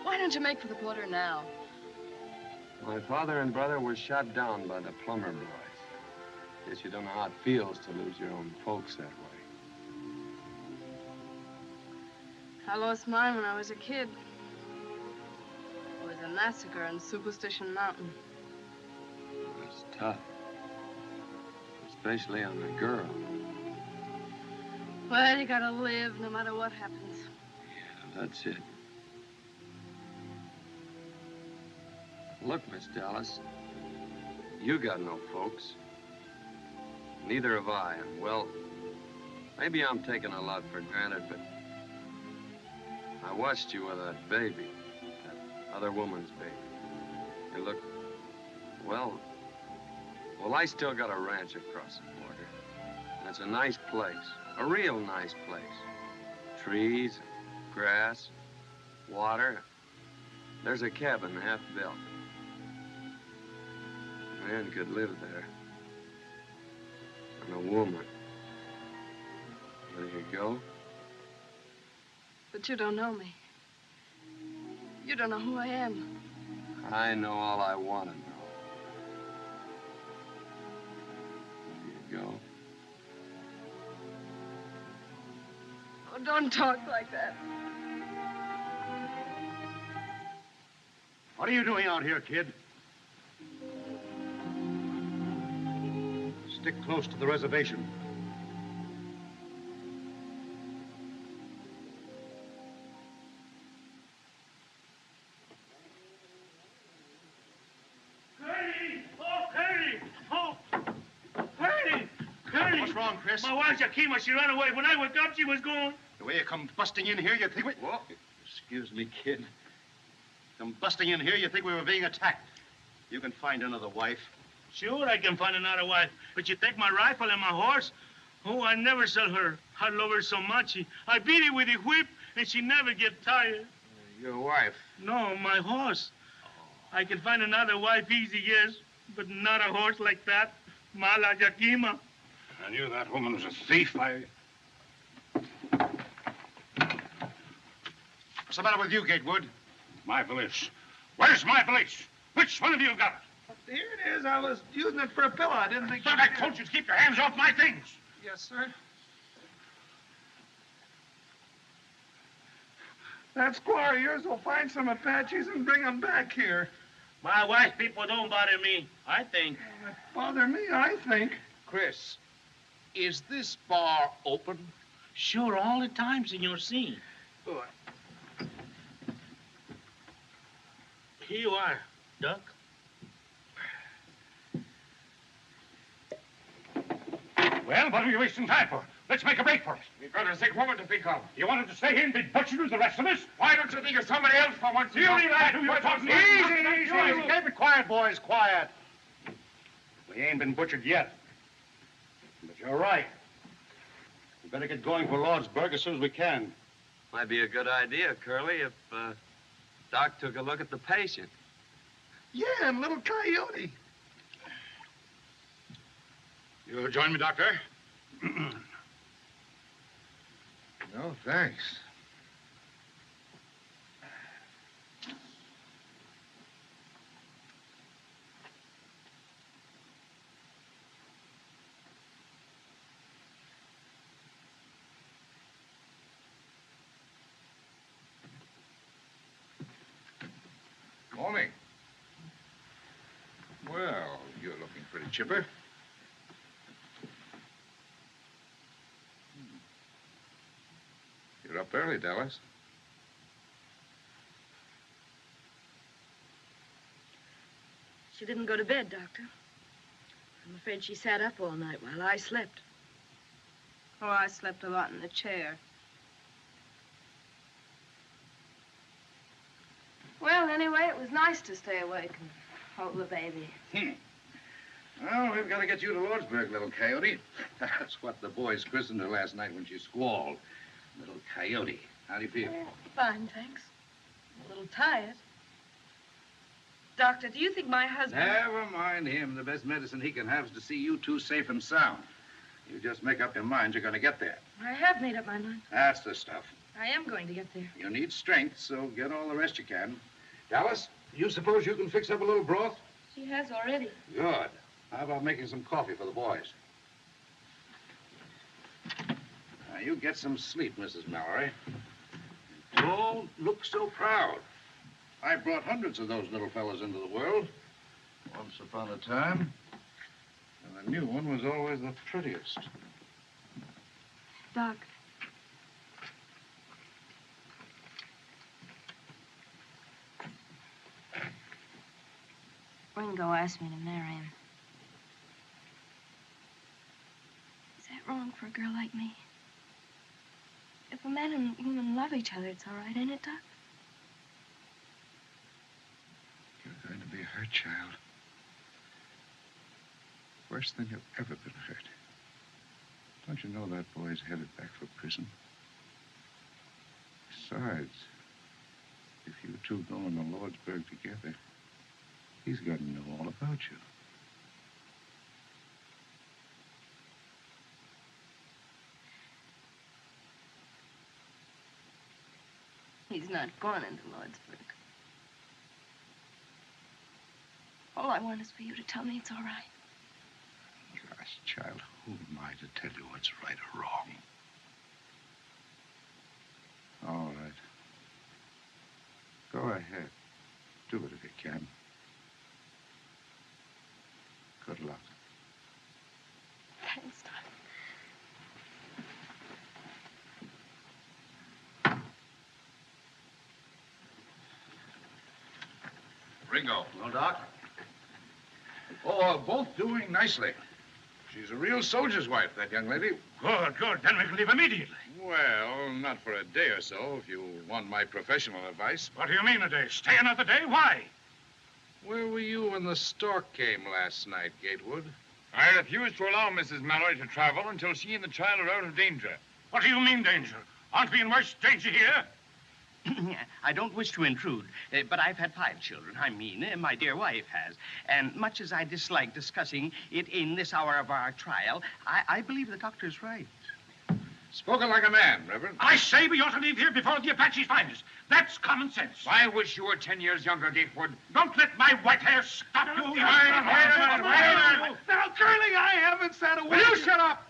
Why don't you make for the border now? My father and brother were shot down by the Plummer boys. Guess you don't know how it feels to lose your own folks that way. I lost mine when I was a kid. It was a massacre on Superstition Mountain. It's tough. Especially on the girl. Well, you gotta live no matter what happens. Yeah, that's it. Look, Miss Dallas, you got no folks. Neither have I, and well, maybe I'm taking a lot for granted, but I watched you with that baby, that other woman's baby. You look, well, I still got a ranch across the border, and it's a nice place, a real nice place. Trees, grass, water. There's a cabin half built. A man could live there. And a woman. There you go. But you don't know me. You don't know who I am. I know all I want to know. There you go. Oh, don't talk like that. What are you doing out here, kid? Stick close to the reservation. Carradine! Oh, Carradine! Oh! Carradine! Carradine! What's wrong, Chris? My wife, Yakima, she ran away. When I woke up, she was gone. The way you come busting in here, you think we... Whoa. Excuse me, kid. Come busting in here, you think we were being attacked. You can find another wife. Sure, I can find another wife. But you take my rifle and my horse? Oh, I never sell her. I love her so much. I beat her with a whip, and she never get tired. Your wife? No, my horse. I can find another wife easy, yes, but not a horse like that. Mala Yakima. I knew that woman was a thief. What's the matter with you, Gatewood? My valise. Where's my valise? Which one of you got it? Here it is. I was using it for a pillow. I didn't think... But I told you to keep your hands off my things. Yes, sir. That squaw of yours will find some Apaches and bring them back here. My white people don't bother me, I think. Bother me, I think. Chris, is this bar open? Sure, all the time, Senor C. Good. Here you are, Duck. Well, what are you wasting time for? Let's make a break for it. We've got a sick woman to think of. You wanted to stay here and be butchered with the rest of us? Why don't you think of somebody else for once? You leave that to your talking. Easy. Keep it quiet, boys, quiet. We ain't been butchered yet. But you're right. We better get going for Lordsburg as soon as we can. Might be a good idea, Curly, if Doc took a look at the patient. Yeah, and little Coyote. You'll join me, Doctor? No, thanks. Morning. Well, you're looking pretty chipper. You're up early, Dallas. She didn't go to bed, Doctor. I'm afraid she sat up all night while I slept. Oh, I slept a lot in the chair. Well, anyway, it was nice to stay awake and hold the baby. Well, we've got to get you to Lordsburg, little coyote. That's what the boys christened her last night when she squalled. Little coyote. How do you feel? Fine, thanks. A little tired. Doctor, do you think my husband... Never mind him. The best medicine he can have is to see you two safe and sound. You just make up your mind you're going to get there. I have made up my mind. That's the stuff. I am going to get there. You need strength, so get all the rest you can. Dallas, you suppose you can fix up a little broth? She has already. Good. How about making some coffee for the boys? Now, you get some sleep, Mrs. Mallory. Don't look so proud. I brought hundreds of those little fellas into the world. Once upon a time. And the new one was always the prettiest. Doc. Ringo asked me to marry him. Is that wrong for a girl like me? If a man and woman love each other, it's all right, ain't it, Doc? You're going to be hurt, child. Worse than you've ever been hurt. Don't you know that boy's headed back for prison? Besides, if you two go into Lordsburg together, he's going to know all about you. He's not going into Lordsburg. All I want is for you to tell me it's all right. Gosh, child, who am I to tell you what's right or wrong? All right. Go ahead. Do it if you can. Good luck. Thanks, Doc. Ringo. Well, Doc? Oh, both doing nicely. She's a real soldier's wife, that young lady. Good, good. Then we can leave immediately. Well, not for a day or so, if you want my professional advice. What do you mean a day? Stay another day? Why? Where were you when the stork came last night, Gatewood? I refuse to allow Mrs. Mallory to travel until she and the child are out of danger. What do you mean, danger? Aren't we in worse danger here? I don't wish to intrude, but I've had 5 children. I mean, my dear wife has. And much as I dislike discussing it in this hour of our trial, I believe the doctor's right. Spoken like a man, Reverend. I say we ought to leave here before the Apaches find us. That's common sense. I wish you were 10 years younger, Gatewood. Don't let my white hair stop you. Wait a minute. Now, Curly, I haven't said a word. Will you shut up?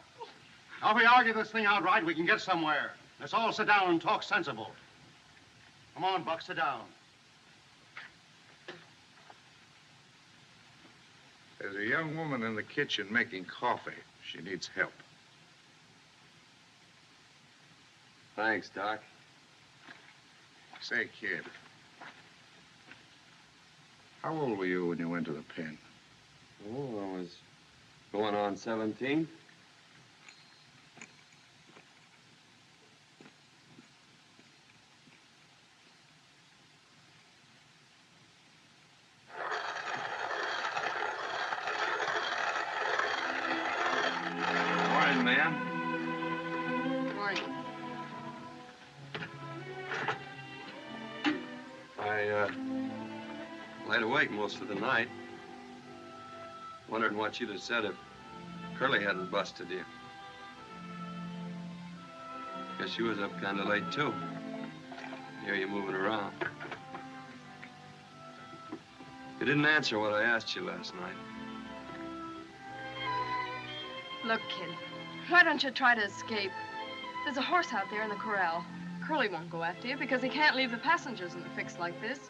Now, if we argue this thing outright, we can get somewhere. Let's all sit down and talk sensible. Come on, Buck, sit down. There's a young woman in the kitchen making coffee. She needs help. Thanks, Doc. Say, kid, how old were you when you went to the pen? Oh, I was going on 17. Morning, ma'am. Morning. I laid awake most of the night, wondering what you'd have said if Curly hadn't busted you. Guess you was up kind of late, too. Hear you moving around. You didn't answer what I asked you last night. Look, kid, why don't you try to escape? There's a horse out there in the corral. Curly won't go after you because he can't leave the passengers in a fix like this.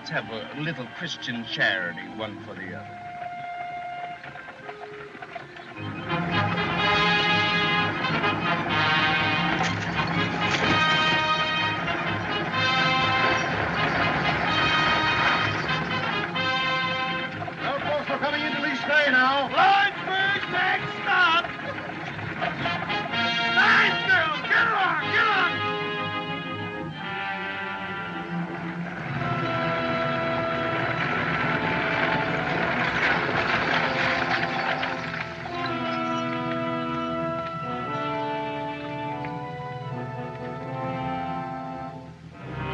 Let's have a little Christian charity, one for the other. Well, folks, we're coming into East Bay now. Lawrenceburg, next stop! Nice girl! Get along! Get along!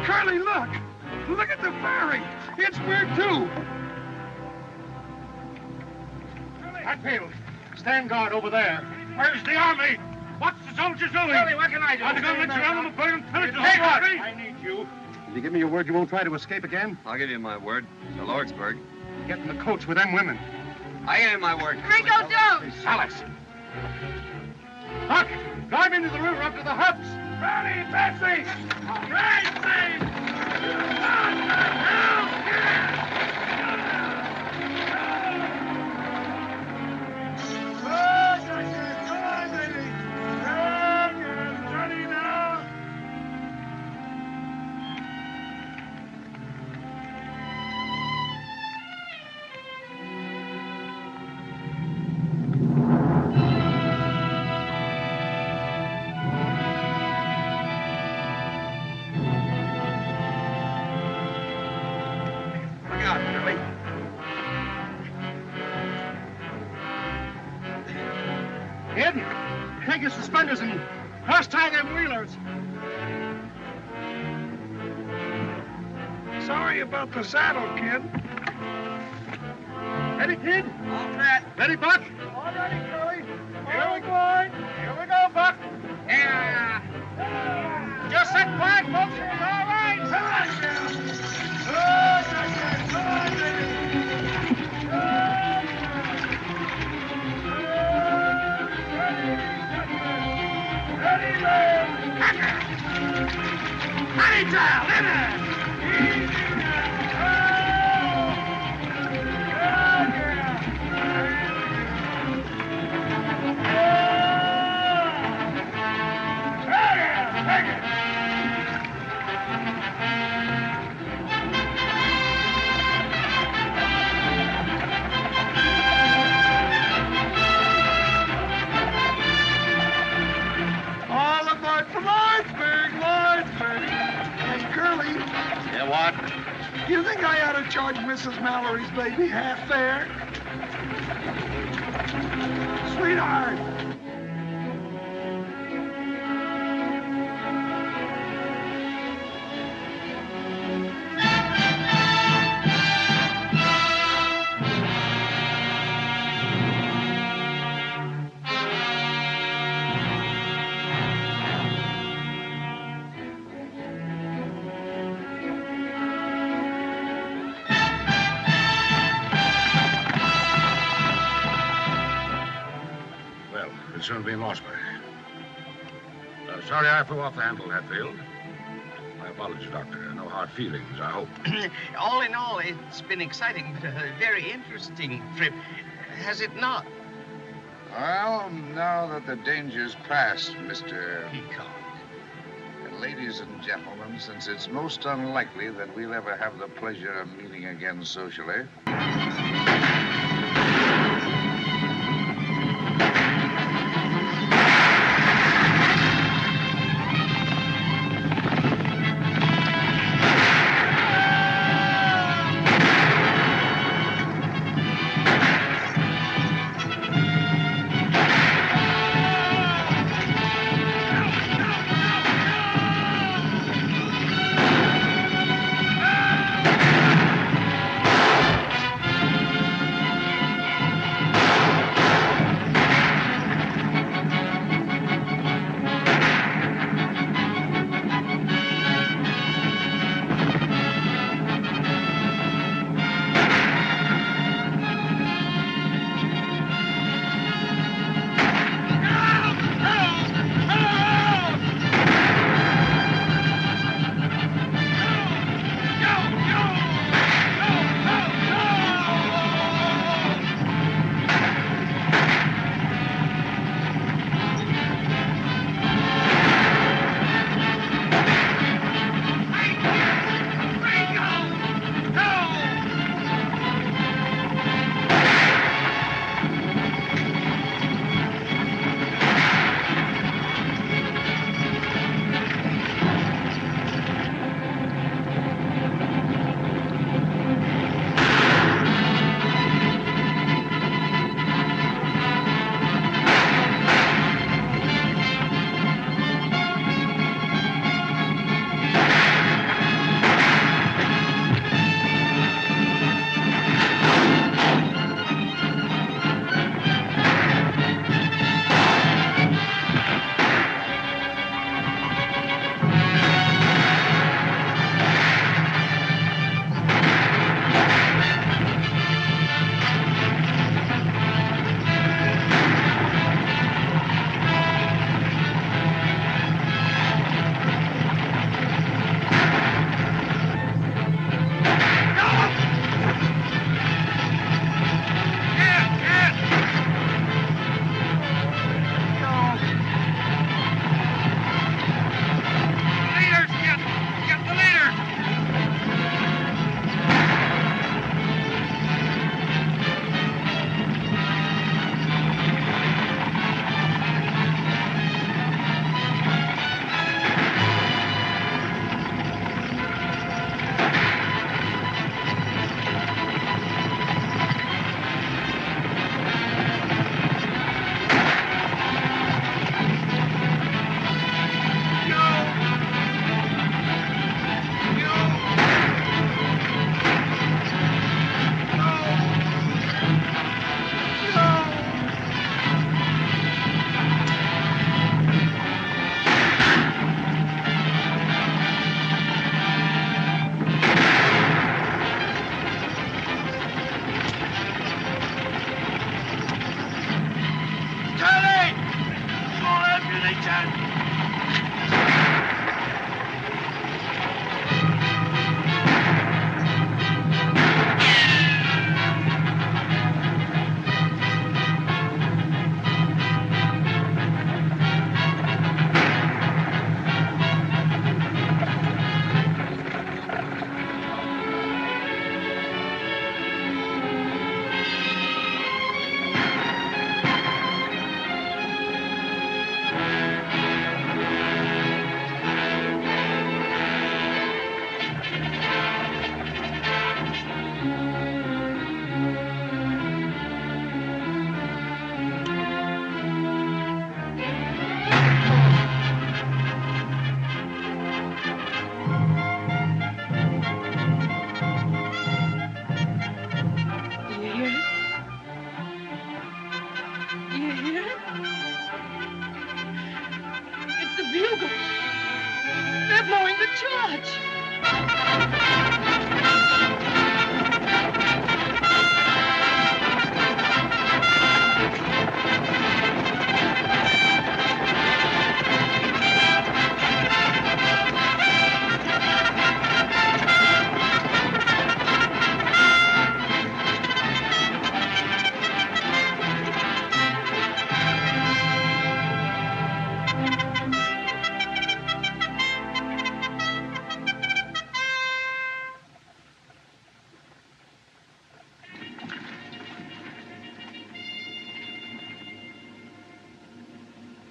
Curly, look! Look at the ferry! It's weird, too! Hatfield, stand guard over there. Where's the army? What's the soldiers doing? Curly, what can I do? Are they going to let you around on the bird and pillage the Take whole what? country? I need you. Will you give me your word you won't try to escape again? I'll give you my word. To Lordsburg. Get in the coach with them women. I give you my word. Rico, don't! Alice. Huck, drive into the river up to the huts. Ready, Betsy! Betsy! Look out, Curly. Ed, take your suspenders and cross-tie them wheelers. Sorry about the saddle, kid. Ready, kid? All right. Ready, Buck? All ready, Curly. Here we go. Here we go, Buck. Yeah. Just sit quiet, folks. It's all right. Honey child, in there! All aboard for Lawrenceburg, Lawrenceburg. Hey, Curly, Yeah, what? you think I ought to charge Mrs. Mallory's baby half fare? Sweetheart. Well, we'll soon be in Lawsburg. Sorry I threw off the handle, Hatfield. My apologies, Doctor. No hard feelings, I hope. All in all, it's been exciting, but a very interesting trip. Has it not? Well, now that the danger's past, Mr. Peacock. And ladies and gentlemen, since it's most unlikely that we'll ever have the pleasure of meeting again socially,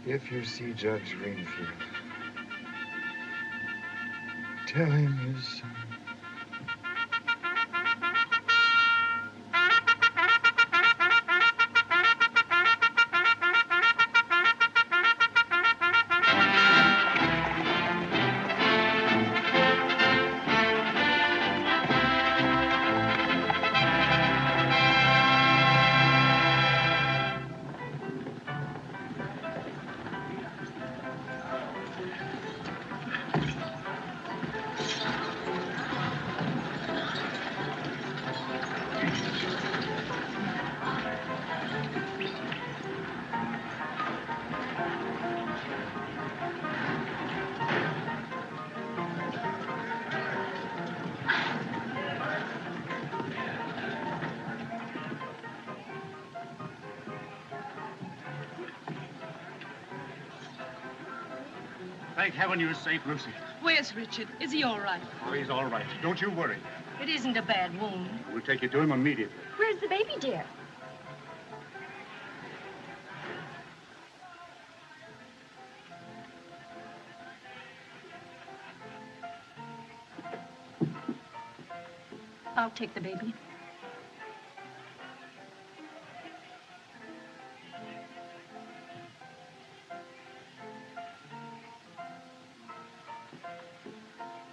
If you see Judge Greenfield, tell him his son. Thank heaven you're safe, Lucy. Where's Richard? Is he all right? Oh, he's all right. Don't you worry. It isn't a bad wound. We'll take you to him immediately. Where's the baby, dear? I'll take the baby.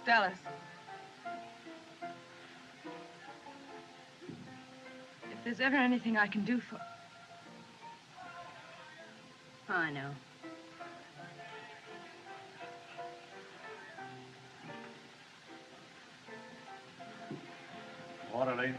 Dallas. If there's ever anything I can do for... I know. Orderly.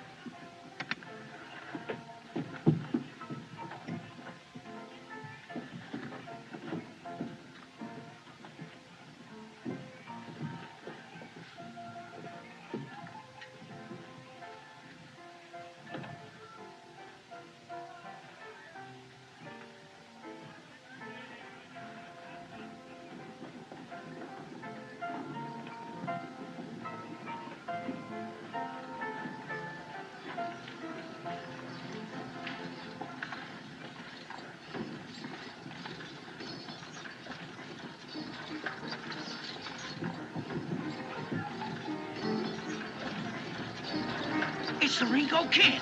It's the Ringo Kid.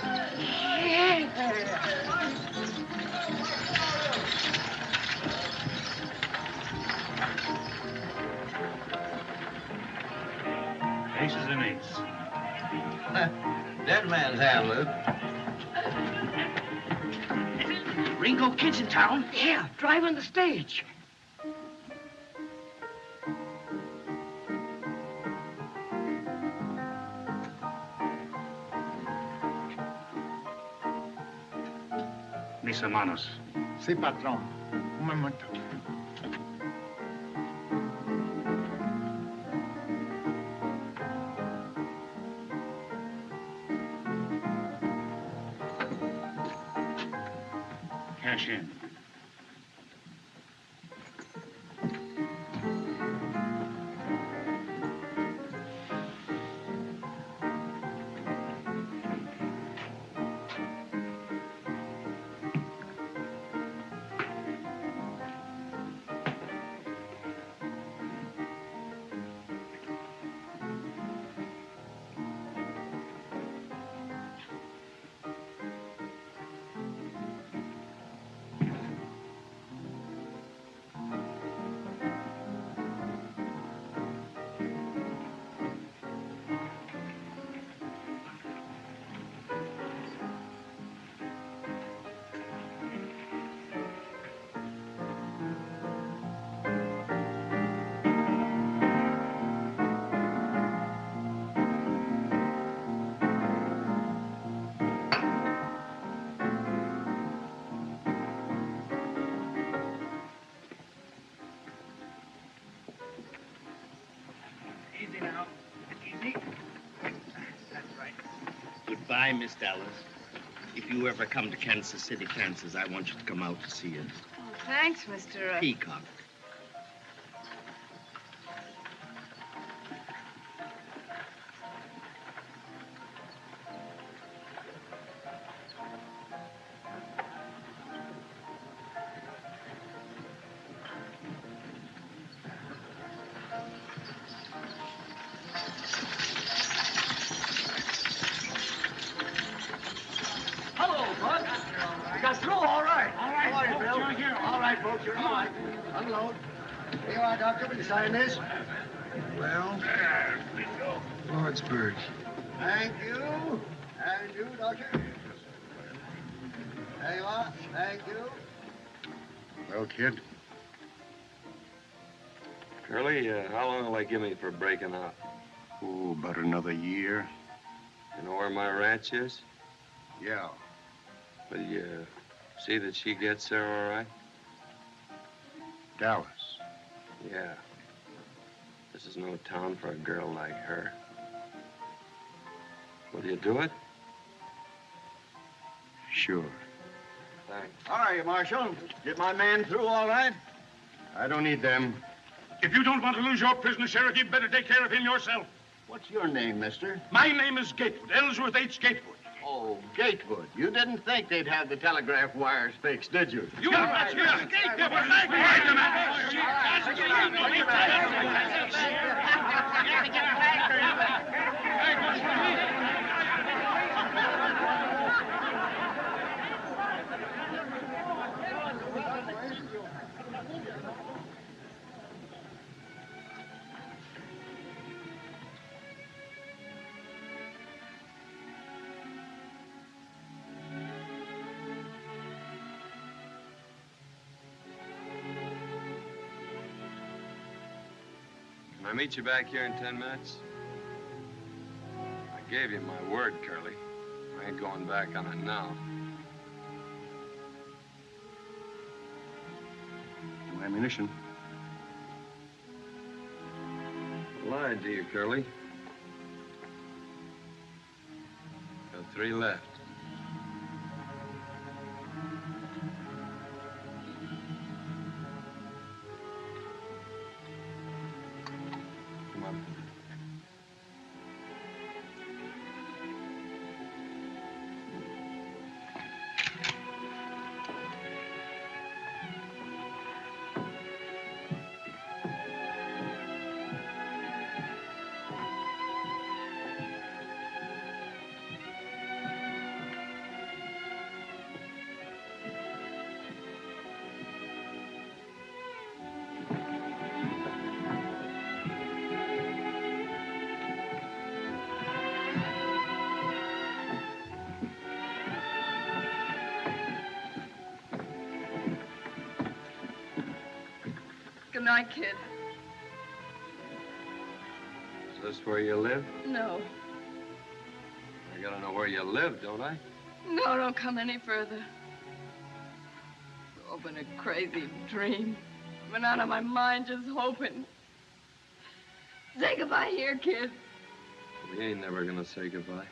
Aces and eights. Dead man's hand, Luke. Ringo Kid's in town? Yeah, driving the stage. Mis hermanos. Sí, patrón. Un momento. cash in. Easy now. Easy. That's right. Goodbye, Miss Dallas. If you ever come to Kansas City, Kansas, I want you to come out to see us. Oh, thanks, Mr. Peacock. Hello, Bud. You got through all right. All right, How are you, folks, Bill? you're here. All right, folks, you're all right. Unload. Here you are, Doctor. Will you sign this? Well, Lordsburg. Thank you. And you, Doctor. There you are. Thank you. Well, kid, Curly, how long will they give me for breaking out? oh, about another year. You know where my ranch is? Yeah. Will you see that she gets there all right? Dallas. Yeah. This is no town for a girl like her. Will you do it? Sure. Thanks. How are you, Marshal? Get my man through all right? I don't need them. If you don't want to lose your prisoner, Sheriff, you better take care of him yourself. What's your name, mister? My name is Gatewood, Ellsworth H. Gatewood. Oh, Gatewood. You didn't think they'd have the telegraph wires fixed, did you? You that's here. Gatewood, wait a Can I meet you back here in 10 minutes? I gave you my word, Curly. I ain't going back on it now. No ammunition. I lied to you, Curly. Got 3 left. Come on. Good night, kid. Is this where you live? No. I gotta know where you live, don't I? No, don't come any further. It's all been a crazy dream. I've been out of my mind just hoping. Say goodbye here, kid. We ain't never gonna say goodbye.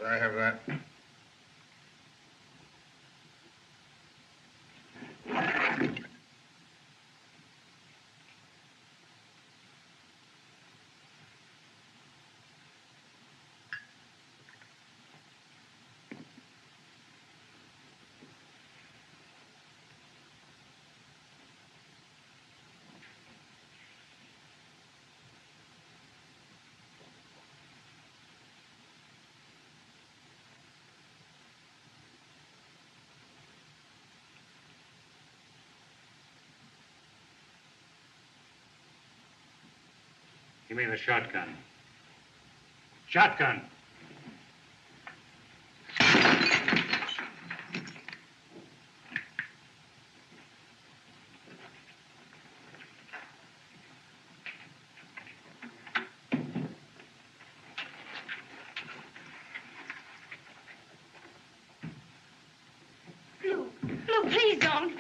I have that. Give me the shotgun. Shotgun! Lou, please don't.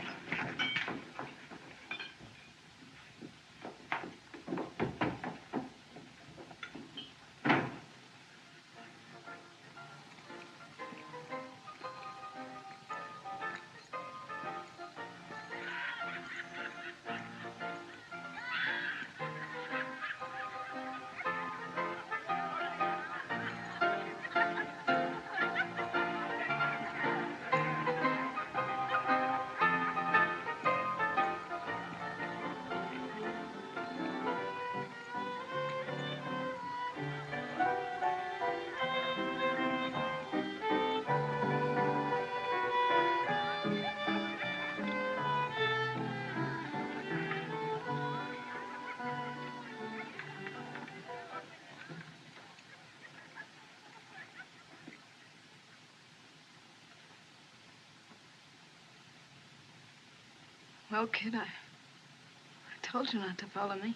Well, kid, I told you not to follow me.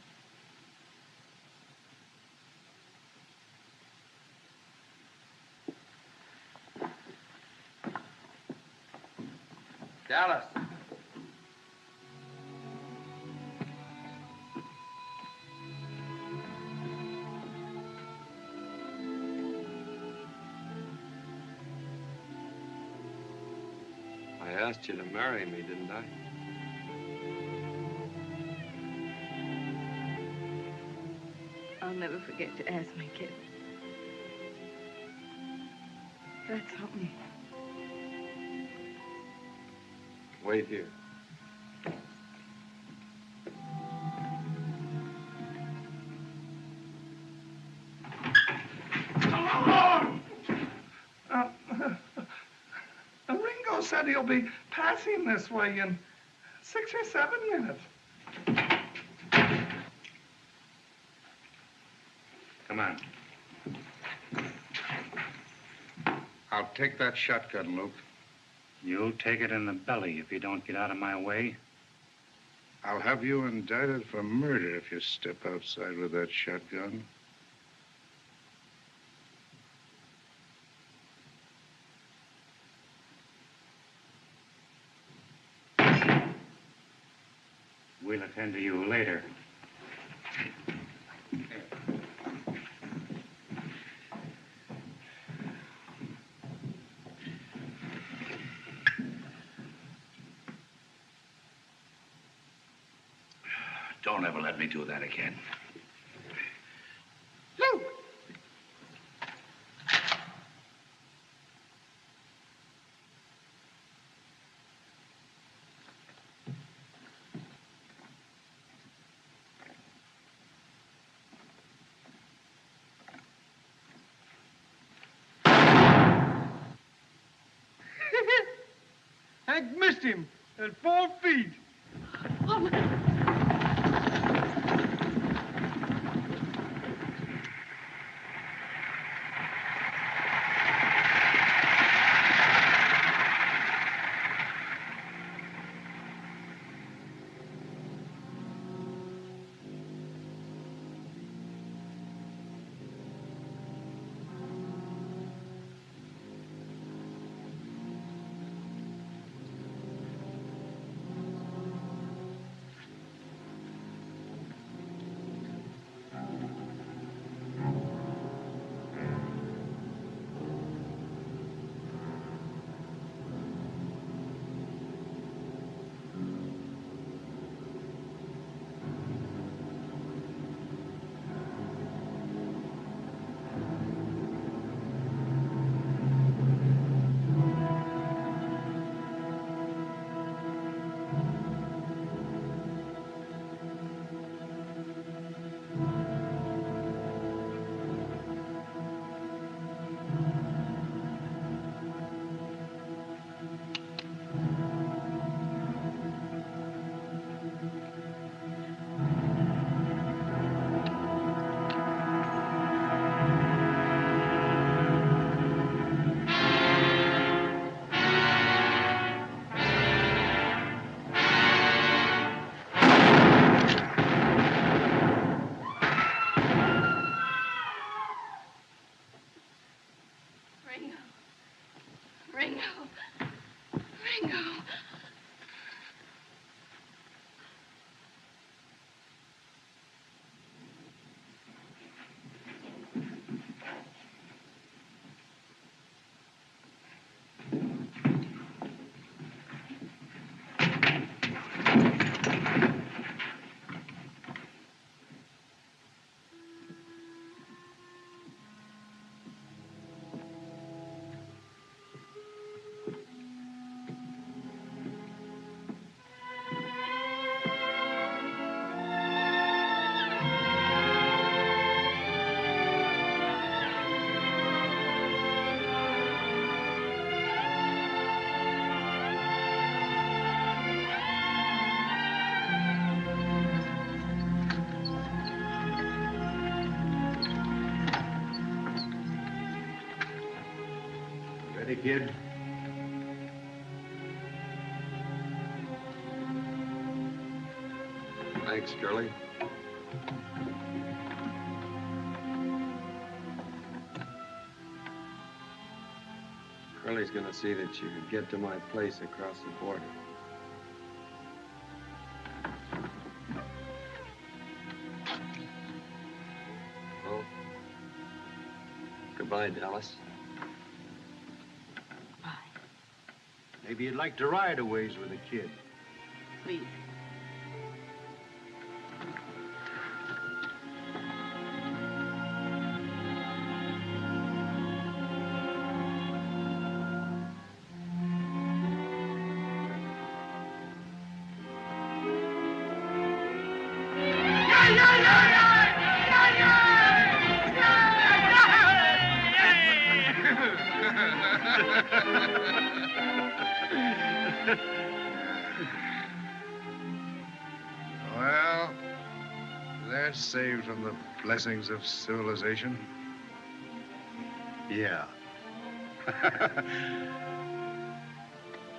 Dallas. I asked you to marry me, didn't I? I'll never forget you asked me, kid. That's something. Wait here. Ringo said he'll be passing this way in 6 or 7 minutes. Come on. I'll take that shotgun, Luke. You'll take it in the belly if you don't get out of my way. I'll have you indicted for murder if you step outside with that shotgun. We'll attend to you later. Don't ever let me do that again. Luke! Hank missed him at 4 feet. Ringo. Ringo. Ready, kid? Thanks, Curly. Curly's gonna see that you get to my place across the border. Well, goodbye, Dallas. Maybe you'd like to ride a ways with a kid. Please. Well, they're saved from the blessings of civilization. Yeah.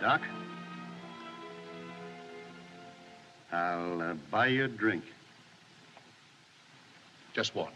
Doc? I'll buy you a drink. Just one.